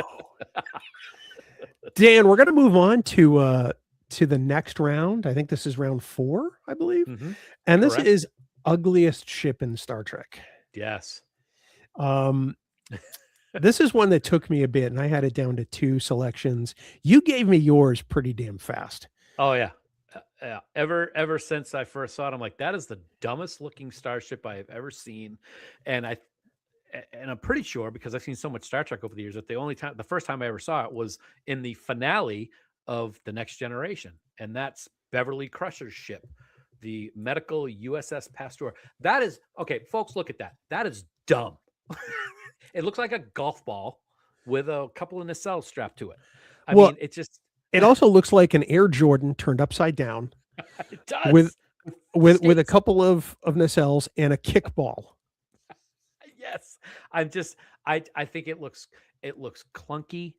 Dan, we're going to move on to the next round. I think this is round 4, I believe. Mm-hmm. And this is ugliest ship in Star Trek. Yes. This is one that took me a bit, and I had it down to 2 selections. You gave me yours pretty damn fast. Oh yeah. Ever since I first saw it, I'm like, that is the dumbest looking starship I have ever seen. And I'm pretty sure, because I've seen so much Star Trek over the years, that the first time I ever saw it was in the finale of The Next Generation. And that's Beverly Crusher's ship, the medical USS Pasteur. That is, okay, folks, look at that. That is dumb. It looks like a golf ball with a couple of nacelles strapped to it. I mean, it just... It also looks like an Air Jordan turned upside down. It does. With a couple of nacelles and a kickball. Yes. I think it looks clunky.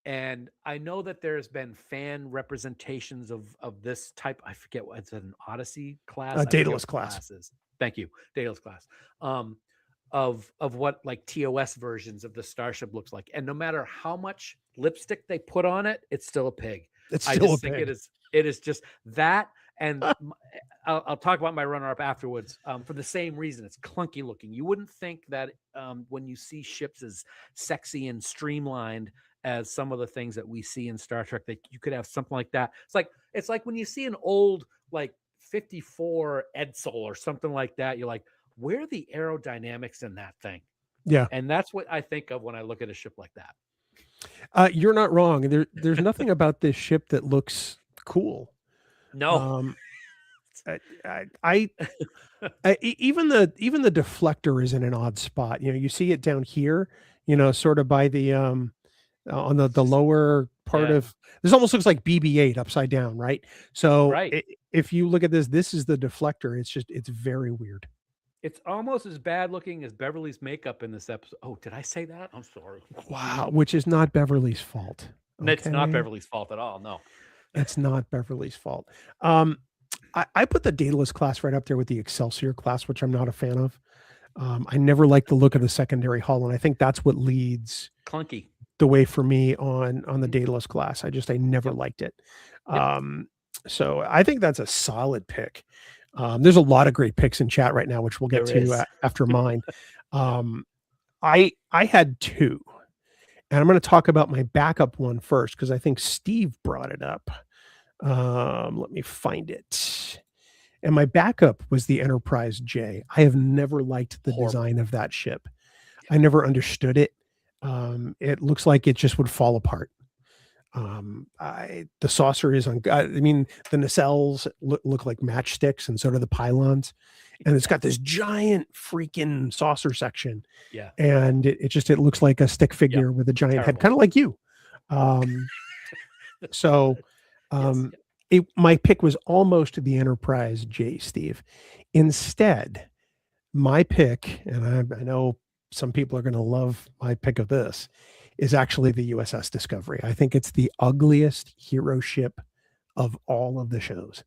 And I know that there's been fan representations of this type. I forget what it's an Odyssey class. Daedalus class. Thank you. Daedalus class. Of what like TOS versions of the starship looks like. And no matter how much lipstick they put on it, it's still a pig. I just think it is just that. And I'll talk about my runner-up afterwards for the same reason. It's clunky looking. You wouldn't think that when you see ships as sexy and streamlined as some of the things that we see in Star Trek, that you could have something like that. It's like when you see an old like 54 Edsel or something like that, you're like, where are the aerodynamics in that thing? Yeah. And that's what I think of when I look at a ship like that. You're not wrong. There's nothing about this ship that looks cool. No. Even the deflector is in an odd spot. You know, you see it down here, sort of by the on the lower part of this. Almost looks like BB-8 upside down, right? So if you look at this is the deflector. It's very weird. It's almost as bad looking as Beverly's makeup in this episode. Oh, did I say that? I'm sorry. Wow, which is not Beverly's fault. Okay? It's not Beverly's fault at all. No, it's not Beverly's fault. I put the Daedalus class right up there with the Excelsior class, which I'm not a fan of. I never liked the look of the secondary hull, and I think that's what leads clunky the way for me on the Daedalus class. I never liked it. So I think that's a solid pick. There's a lot of great picks in chat right now, which we'll get to after mine. I had 2, and I'm going to talk about my backup one first because I think Steve brought it up. Let me find it. And my backup was the Enterprise J. I have never liked the design of that ship. I never understood it. It looks like it just would fall apart. The saucer is on. I mean, the nacelles look like matchsticks, and so do the pylons. And it's got this giant freaking saucer section. Yeah. And it looks like a stick figure with a giant head, kind of like you. My pick was almost the Enterprise J, Steve. Instead, my pick, and I know some people are going to love my pick of this, is actually the USS Discovery. I think it's the ugliest hero ship of all of the shows.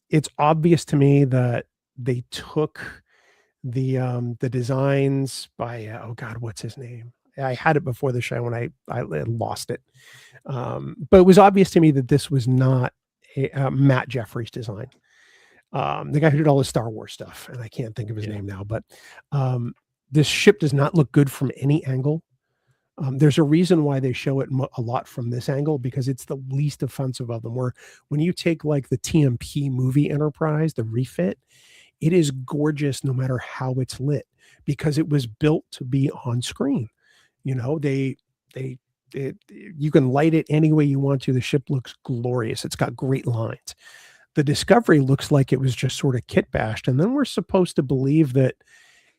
It's obvious to me that they took the designs by oh God, what's his name? I had it before the show and I lost it. But it was obvious to me that this was not Matt Jeffries' design. The guy who did all the Star Wars stuff, and I can't think of his name now, but this ship does not look good from any angle. There's a reason why they show it a lot from this angle, because it's the least offensive of them. Where when you take like the TMP movie Enterprise, the refit, it is gorgeous no matter how it's lit, because it was built to be on screen. They You can light it any way you want to. The ship looks glorious. It's got great lines. The Discovery looks like it was just sort of kit bashed, and then we're supposed to believe that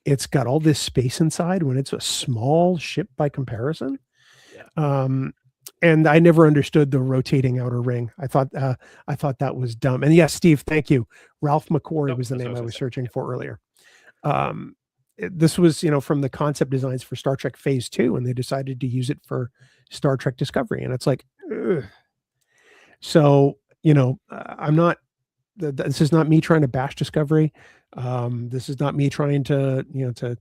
it's got all this space inside when it's a small ship by comparison. Yeah. And I never understood the rotating outer ring. I thought that was dumb. And yes, Steve, thank you. Ralph McCory was the name I was searching for earlier. This was, from the concept designs for Star Trek Phase 2, and they decided to use it for Star Trek Discovery. And it's like, ugh. So, I'm not, this is not me trying to bash Discovery. This is not me trying to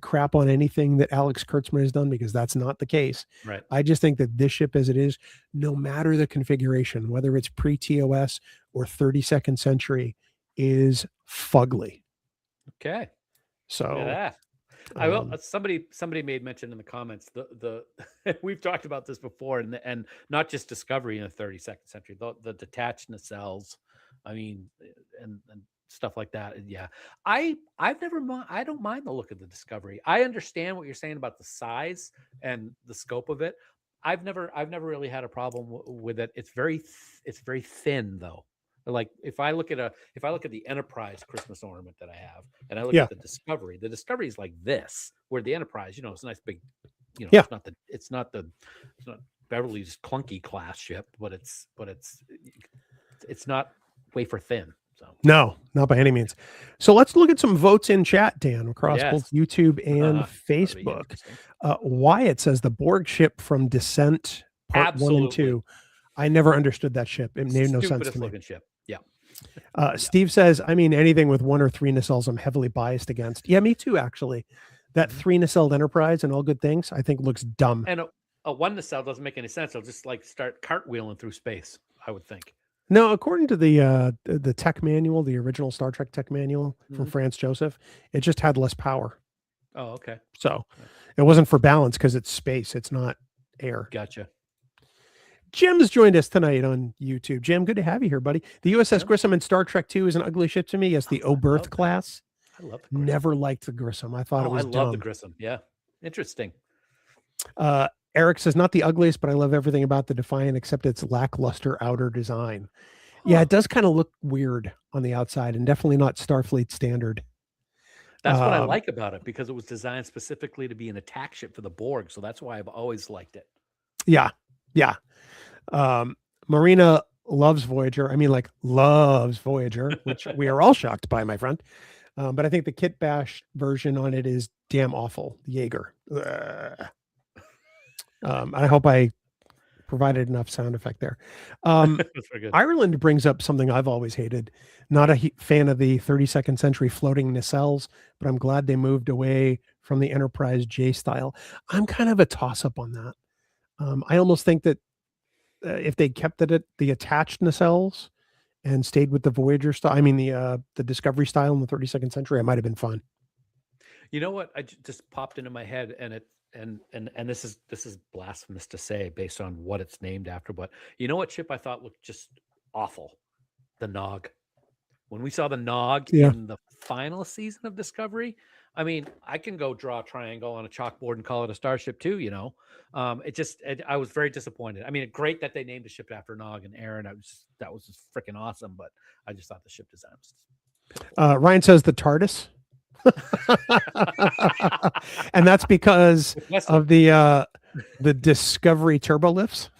crap on anything that Alex Kurtzman has done, because that's not the case. Right. I just think that this ship as it is, no matter the configuration, whether it's pre-TOS or 32nd century, is fugly. Okay. So yeah. I will. Somebody made mention in the comments. The we've talked about this before, and not just Discovery in the 32nd century. The detached nacelles, and stuff like that. Yeah, I don't mind the look of the Discovery. I understand what you're saying about the size and the scope of it. I've never really had a problem with it. It's very thin though. Like if I look at the Enterprise Christmas ornament that I have, and I look at the Discovery is like this, where the Enterprise, it's a nice big, it's not Beverly's clunky class ship, but it's not wafer thin. So no, not by any means. So let's look at some votes in chat, Dan, across both YouTube and Facebook. Wyatt says the Borg ship from Descent Part 1 and 2. I never understood that ship. It made no sense to me. Ship. Yeah. Steve says, anything with 1 or 3 nacelles, I'm heavily biased against. Yeah, me too, actually. That 3 nacelled Enterprise and All Good Things, I think looks dumb. And a 1 nacelle doesn't make any sense. It'll just like start cartwheeling through space, I would think. No, according to the tech manual, the original Star Trek tech manual from Franz Joseph, it just had less power. Oh, okay. So it wasn't for balance because it's space. It's not air. Gotcha. Jim's joined us tonight on YouTube. Jim, good to have you here, buddy. The USS Grissom in Star Trek 2 is an ugly ship to me. Yes, the Oberth class. I love the Grissom. Never liked the Grissom. I thought it was dumb. I love the Grissom. Yeah. Interesting. Eric says, not the ugliest, but I love everything about the Defiant except its lackluster outer design. Yeah, it does kind of look weird on the outside and definitely not Starfleet standard. That's what I like about it, because it was designed specifically to be an attack ship for the Borg. So that's why I've always liked it. Yeah. Yeah. Marina loves Voyager. Loves Voyager, which we are all shocked by, my friend. But I think the kit bash version on it is damn awful. Jaeger. I hope I provided enough sound effect there. Ireland brings up something I've always hated. Not a fan of the 32nd century floating nacelles, but I'm glad they moved away from the Enterprise J style. I'm kind of a toss-up on that. I almost think that if they kept it at the attached nacelles and stayed with the Voyager style, the Discovery style in the 32nd century, it might have been fun. You know what? I just popped into my head, and this is blasphemous to say based on what it's named after, but you know what ship I thought looked just awful? The Nog. When we saw the Nog in the final season of Discovery, I can go draw a triangle on a chalkboard and call it a starship too, I was very disappointed. Great that they named the ship after Nog and Aaron. That was just freaking awesome, but I just thought the ship design was pitiful. Ryan says the TARDIS. And that's because of the Discovery turbo lifts.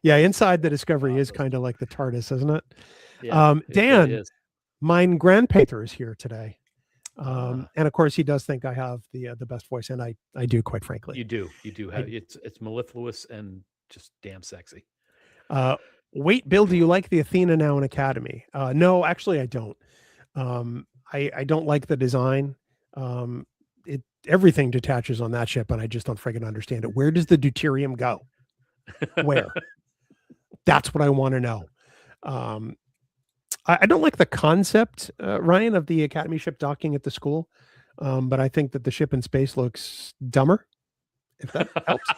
Yeah, inside the Discovery is kind of like the TARDIS, isn't it? Yeah, Dan, it is. Mine grandpater is here today. And of course he does think I have the best voice, and I do, quite frankly. You do have it's mellifluous and just damn sexy. Wait, Bill, do you like the Athena now in Academy? No, actually I don't. I don't like the design. Everything detaches on that ship, and I just don't friggin' understand it. Where does the deuterium go? Where? That's what I want to know. I don't like the concept, Ryan, of the Academy ship docking at the school. But I think that the ship in space looks dumber, if that helps.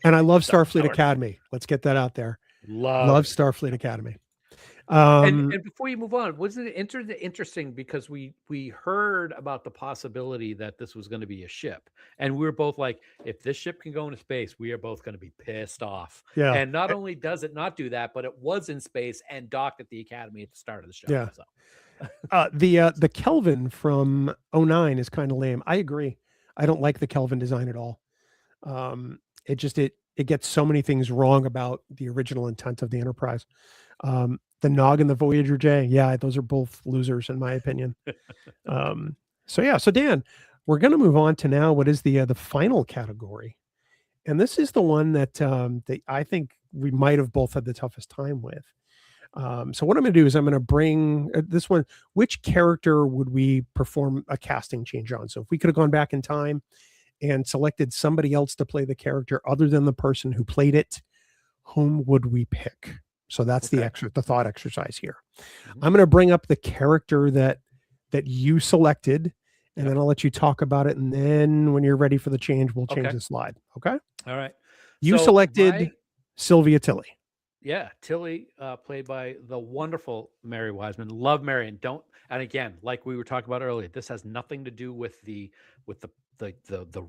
And I love Starfleet Academy. Let's get that out there. Love Starfleet Academy. And before you move on, wasn't it interesting because we heard about the possibility that this was going to be a ship, and we were both like, if this ship can go into space, we are both going to be pissed off. Yeah. And not only does it not do that, but it was in space and docked at the Academy at the start of the show. Yeah. So. The Kelvin from 09 is kind of lame. I agree. I don't like the Kelvin design at all. It gets so many things wrong about the original intent of the Enterprise. The Nog and the Voyager J, yeah, those are both losers in my opinion. So Dan, we're going to move on to now what is the final category, and this is the one that I think we might have both had the toughest time with. So what I'm going to do is I'm going to bring this one. Which character would we perform a casting change on? So if we could have gone back in time and selected somebody else to play the character other than the person who played it, whom would we pick? So that's the thought exercise here. I'm going to bring up the character that you selected, and then I'll let you talk about it. And then when you're ready for the change, we'll change the slide. Okay. All right. You selected Sylvia Tilly. Yeah, Tilly, played by the wonderful Mary Wiseman. Love Mary, and again, like we were talking about earlier, this has nothing to do with the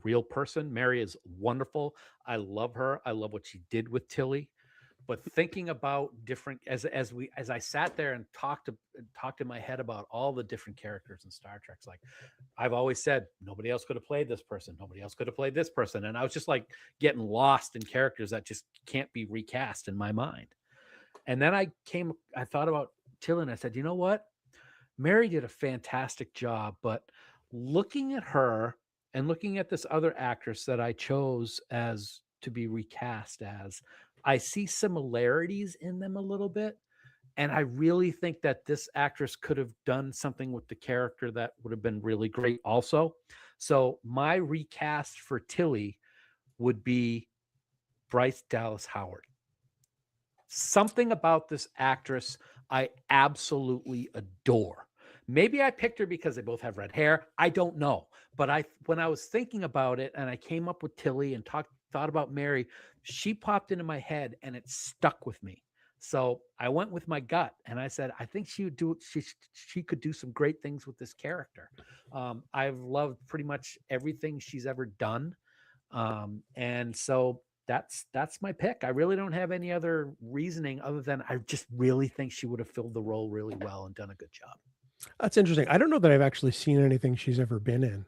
real person. Mary is wonderful. I love her. I love what she did with Tilly. But thinking about different as I sat there and talked in my head about all the different characters in Star Trek, like I've always said, nobody else could have played this person. Nobody else could have played this person. And I was just like getting lost in characters that just can't be recast in my mind. And then I thought about Tilly and I said, you know what? Mary did a fantastic job, but looking at her and looking at this other actress that I chose as to be recast as, I see similarities in them a little bit. And I really think that this actress could have done something with the character that would have been really great also. So my recast for Tilly would be Bryce Dallas Howard. Something about this actress I absolutely adore. Maybe I picked her because they both have red hair. I don't know. But when I was thinking about it and I came up with Tilly and thought about Mary, she popped into my head and it stuck with me. So I went with my gut and I said, I think she could do some great things with this character. I've loved pretty much everything she's ever done. And so that's my pick. I really don't have any other reasoning other than I just really think she would have filled the role really well and done a good job. That's interesting. I don't know that I've actually seen anything she's ever been in.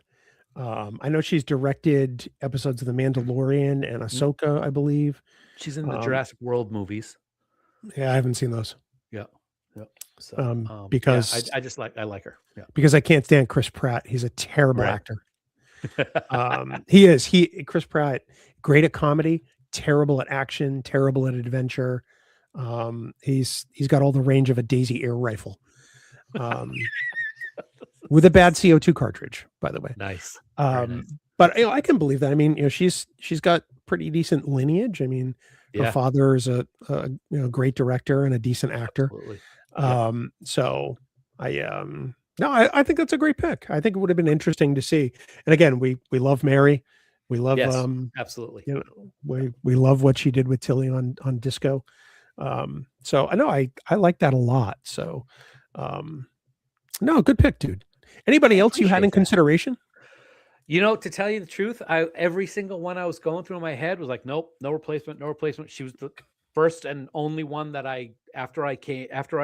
I know she's directed episodes of The Mandalorian and Ahsoka, I believe. She's in the Jurassic World movies. Yeah, I haven't seen those. Yeah. So, because I like her. Yeah. Because I can't stand Chris Pratt. He's a terrible actor. He is. Chris Pratt, great at comedy, terrible at action, terrible at adventure. He's got all the range of a Daisy air rifle. With a bad CO2 cartridge, by the way. Nice. Nice. But I can believe that. I mean, she's got pretty decent lineage. I mean, her father is a great director and a decent actor. Absolutely. So I think that's a great pick. I think it would have been interesting to see. And again, we love Mary. We love absolutely. We love what she did with Tilly on Disco. So I know I like that a lot. So no, good pick, dude. Anybody else you had in consideration? To tell you the truth, every single one I was going through in my head was like, nope, no replacement. She was the first and only one that after I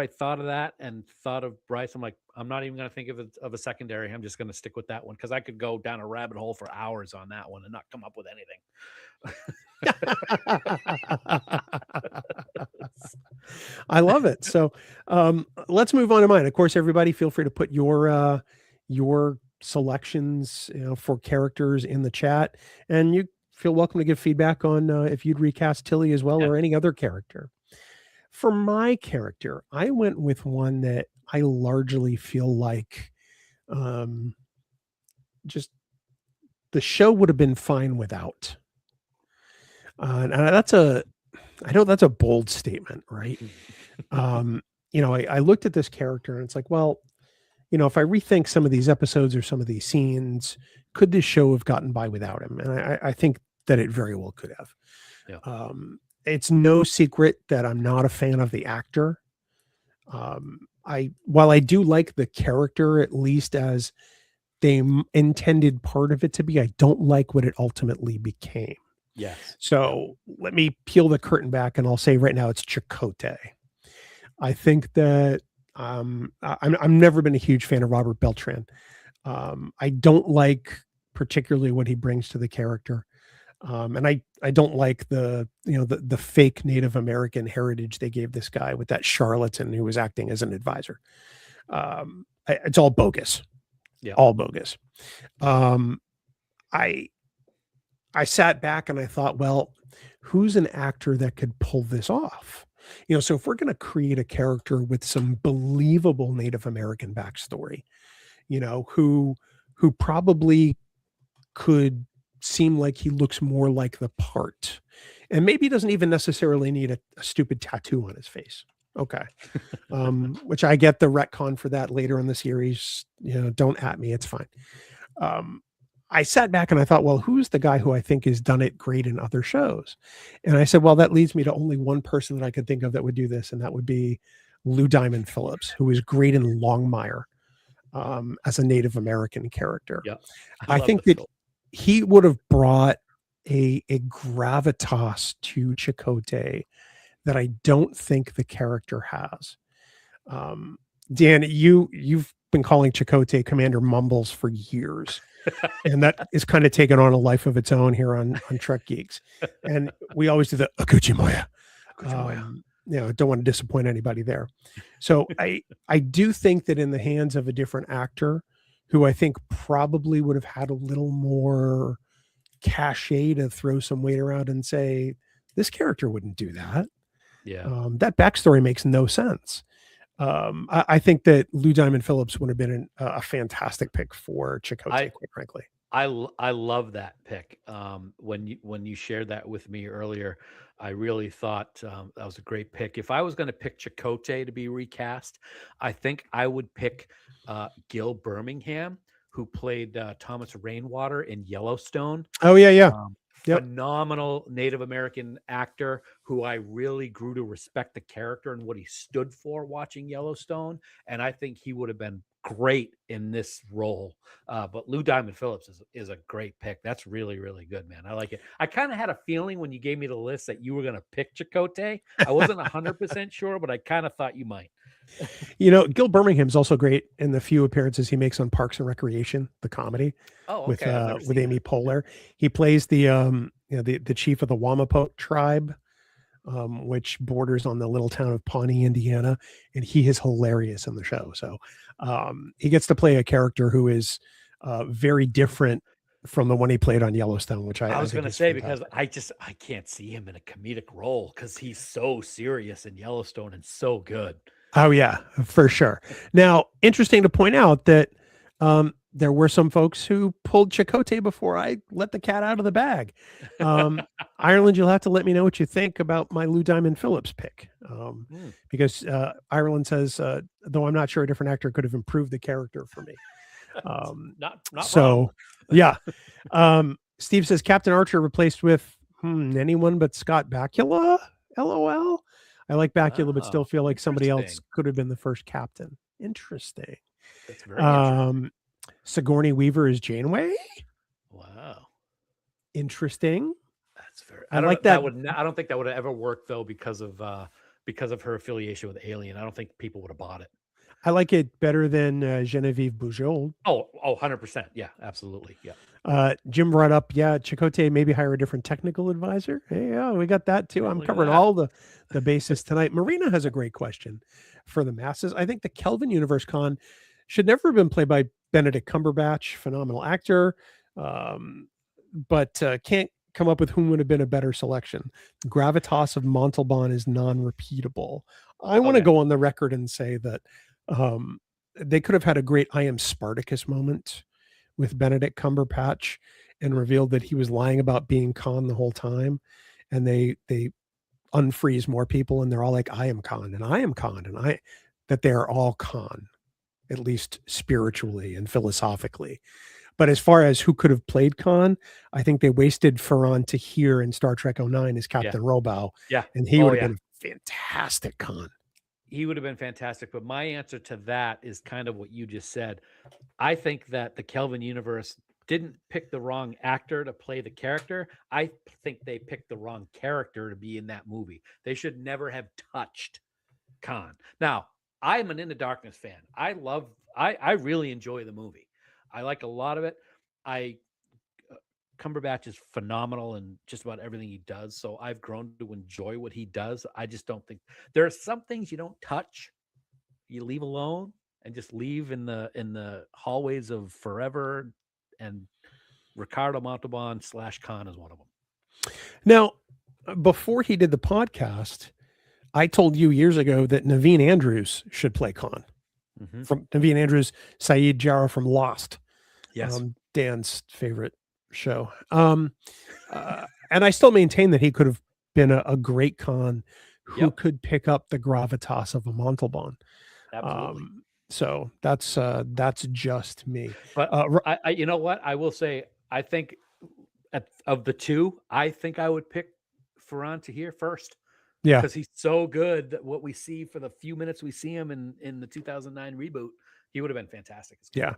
thought of that and thought of Bryce, I'm like, I'm not even going to think of a secondary. I'm just going to stick with that one because I could go down a rabbit hole for hours on that one and not come up with anything. I love it. So let's move on to mine. Of course, everybody feel free to put your selections for characters in the chat, and you feel welcome to give feedback on if you'd recast Tilly as well or any other character. For my character, I went with one that I largely feel like just the show would have been fine without. And I know that's a bold statement, right? I looked at this character and it's like, well, if I rethink some of these episodes or some of these scenes, could this show have gotten by without him? And I think that it very well could have. Yeah. It's no secret that I'm not a fan of the actor. While I do like the character, at least as they intended part of it to be, I don't like what it ultimately became. Yes. So let me peel the curtain back, and I'll say right now it's Chakotay. I think that I'm never been a huge fan of Robert Beltran. I don't like particularly what he brings to the character. And I don't like the fake Native American heritage they gave this guy with that charlatan who was acting as an advisor. It's all bogus. Yeah. All bogus. I sat back and I thought, well, who's an actor that could pull this off? So if we're going to create a character with some believable Native American backstory, who probably could seem like he looks more like the part, and maybe doesn't even necessarily need a stupid tattoo on his face. Okay. Which I get the retcon for that later in the series. Don't at me. It's fine. I sat back and I thought, well, who's the guy who I think has done it great in other shows? And I said, well, that leads me to only one person that I could think of that would do this. And that would be Lou Diamond Phillips, who is great in Longmire as a Native American character. Yeah. I think that he would have brought a gravitas to Chakotay that I don't think the character has. Dan, you've been calling Chakotay Commander Mumbles for years. And that is kind of taken on a life of its own here on Trek Geeks. And we always do the Akuchimoya. Don't want to disappoint anybody there. So I do think that in the hands of a different actor who I think probably would have had a little more cachet to throw some weight around and say, this character wouldn't do that. Yeah. That backstory makes no sense. I think that Lou Diamond Phillips would have been a fantastic pick for Chakotay, quite frankly. I love that pick. When you shared that with me earlier, I really thought that was a great pick. If I was going to pick Chakotay to be recast, I think I would pick Gil Birmingham, who played Thomas Rainwater in Yellowstone. Oh yeah. Phenomenal Native American actor who I really grew to respect the character and what he stood for watching Yellowstone. And I think he would have been great in this role. But Lou Diamond Phillips is a great pick. That's really, really good, man. I like it. I kind of had a feeling when you gave me the list that you were going to pick Chakotay. I wasn't 100% sure, but I kind of thought you might. Gil Birmingham's also great in the few appearances he makes on Parks and Recreation, the comedy with Amy Poehler. He plays the chief of the Wamapoke tribe, which borders on the little town of Pawnee, Indiana, and he is hilarious in the show. So he gets to play a character who is very different from the one he played on Yellowstone, which I was going to say, fantastic. Because I can't see him in a comedic role because he's so serious in Yellowstone and so good. Oh yeah, for sure. Now, interesting to point out that there were some folks who pulled Chakotay before I let the cat out of the bag. Ireland, you'll have to let me know what you think about my Lou Diamond Phillips pick. Because Ireland says, though I'm not sure a different actor could have improved the character for me. Not so wrong. Yeah. Steve says Captain Archer replaced with anyone but Scott Bakula. LOL. I like Bakula, but still feel like somebody else could have been the first captain. Interesting. That's very interesting. Sigourney Weaver is Janeway. Wow. Interesting. That's very. I like that. I don't think that would have ever worked though because of her affiliation with Alien. I don't think people would have bought it. I like it better than Genevieve Bujold. Oh, 100%. Yeah, absolutely. Yeah. Jim brought up, Chakotay maybe hire a different technical advisor. Hey, yeah, we got that too. I'm covering all the bases tonight. Marina has a great question for the masses. I think the Kelvin Universe Con should never have been played by Benedict Cumberbatch, phenomenal actor, but can't come up with whom would have been a better selection. The gravitas of Montalban is non-repeatable. I want to go on the record and say that they could have had a great I am Spartacus moment with Benedict Cumberbatch and revealed that he was lying about being Khan the whole time. And they unfreeze more people and they're all like, I am Khan and I am Khan and that they're all Khan, at least spiritually and philosophically. But as far as who could have played Khan, I think they wasted Ferran Tahir in Star Trek 09 as Captain Robow. Yeah. And he would have been a fantastic Khan. he would have been fantastic. But my answer to that is kind of what you just said. I think that the Kelvin universe didn't pick the wrong actor to play the character. I think they picked the wrong character to be in that movie. They should never have touched Khan. Now, I'm an Into Darkness fan. I really enjoy the movie. I like a lot of it. Cumberbatch is phenomenal in just about everything he does. So I've grown to enjoy what he does. I just don't think there are some things you don't touch, you leave alone and just leave in the hallways of forever. And Ricardo Montalban / Khan is one of them. Now, before he did the podcast, I told you years ago that Naveen Andrews should play Khan. Mm-hmm. From Naveen Andrews, Saeed Jarrah from Lost. Yes. Dan's favorite show. And I still maintain that he could have been a great Khan who could pick up the gravitas of a Montalban. Absolutely. So that's just me. But I you know what? I will say, I think of the two, I think I would pick Ferran Tahir first. Yeah. Because he's so good that what we see for the few minutes we see him in the 2009 reboot, he would have been fantastic. Yeah.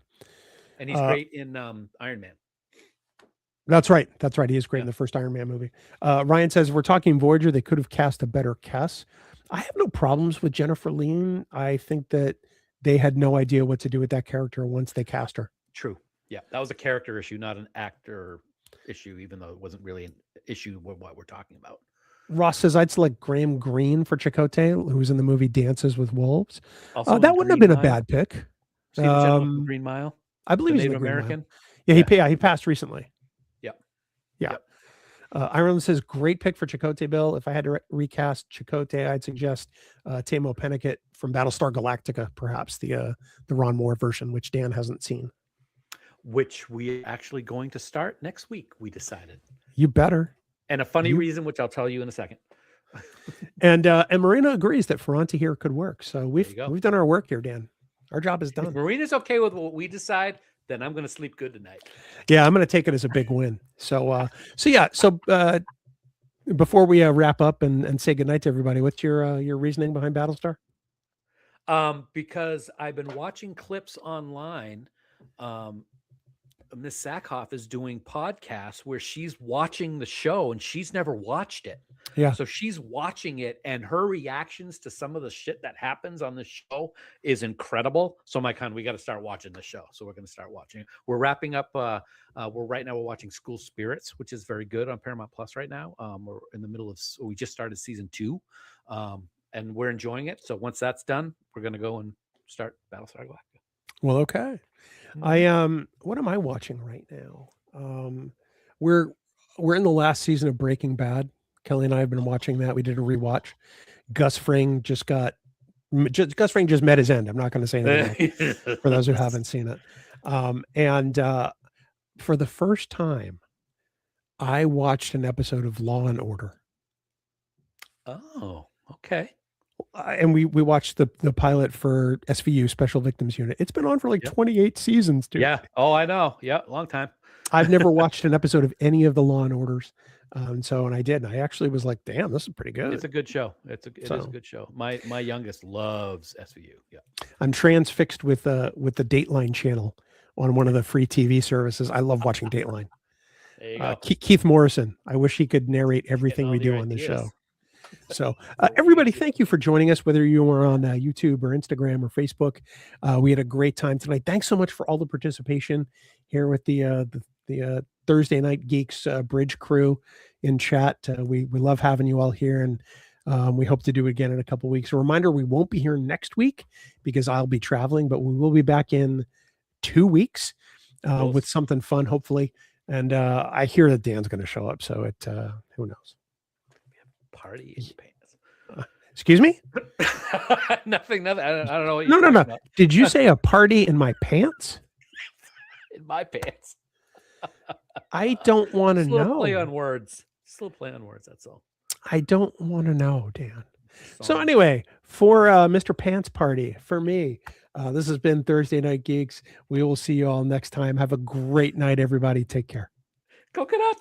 And he's great in Iron Man. That's right. He is great in the first Iron Man movie. Ryan says, we're talking Voyager. They could have cast a better Kes. I have no problems with Jennifer Lean. I think that they had no idea what to do with that character once they cast her. True. Yeah. That was a character issue, not an actor issue, even though it wasn't really an issue with what we're talking about. Ross says, I'd select Graham Greene for Chakotay, who was in the movie Dances with Wolves. That wouldn't have been a bad pick. See the gentleman from Green Mile? I believe he's Native American. Yeah, he passed recently. Yep. Yeah. Yep. Ireland says, great pick for Chakotay, Bill. If I had to recast Chakotay, I'd suggest Tamo Pennicott from Battlestar Galactica, perhaps the Ron Moore version, which Dan hasn't seen. Which we're actually going to start next week, we decided. You better. And a funny reason, which I'll tell you in a second. And Marina agrees that Ferran Tahir could work. So we've done our work here, Dan. Our job is done. If Marina's okay with what we decide, then I'm going to sleep good tonight. Yeah, I'm going to take it as a big win. So before we wrap up and say goodnight to everybody, what's your reasoning behind Battlestar? Because I've been watching clips online. Miss Sackhoff is doing podcasts where she's watching the show and she's never watched it. Yeah. So she's watching it and her reactions to some of the shit that happens on the show is incredible. So we got to start watching the show. So we're going to start watching it. We're wrapping up. We're watching School Spirits, which is very good on Paramount Plus right now. We're in the middle of, we just started season 2 and we're enjoying it. So once that's done, we're going to go and start Battlestar Galactica. Well, okay. What am I watching right now? We're in the last season of Breaking Bad. Kelly and I have been watching that. We did a rewatch. Gus Fring just met his end. I'm not going to say anything for those who haven't seen it. And for the first time, I watched an episode of Law and Order. Oh, okay. And we watched the pilot for SVU, Special Victims Unit. It's been on for 28 seasons, dude. Yeah. Oh, I know. Yeah, long time. I've never watched an episode of any of the Law and Orders. And I did. And I actually was like, damn, this is pretty good. It's a good show. It is a good show. My youngest loves SVU. Yeah. I'm transfixed with the Dateline channel on one of the free TV services. I love watching Dateline. There you go. Keith Morrison. I wish he could narrate everything we do on the show. So everybody, thank you for joining us, whether you were on YouTube or Instagram or Facebook. We had a great time tonight. Thanks so much for all the participation here with the Thursday Night Geeks Bridge crew in chat. We love having you all here, and we hope to do it again in a couple of weeks. A reminder, we won't be here next week because I'll be traveling, but we will be back in 2 weeks with something fun, hopefully. And I hear that Dan's going to show up, so who knows? Party in your pants. Excuse me? Nothing. I don't know what you're talking about. Did you say a party in my pants? In my pants. I don't want to know. Play on words. Still play on words, that's all. I don't want to know, Dan. So anyway, for Mr. Pants Party, for me, this has been Thursday Night Geeks. We will see you all next time. Have a great night, everybody. Take care. Coconut.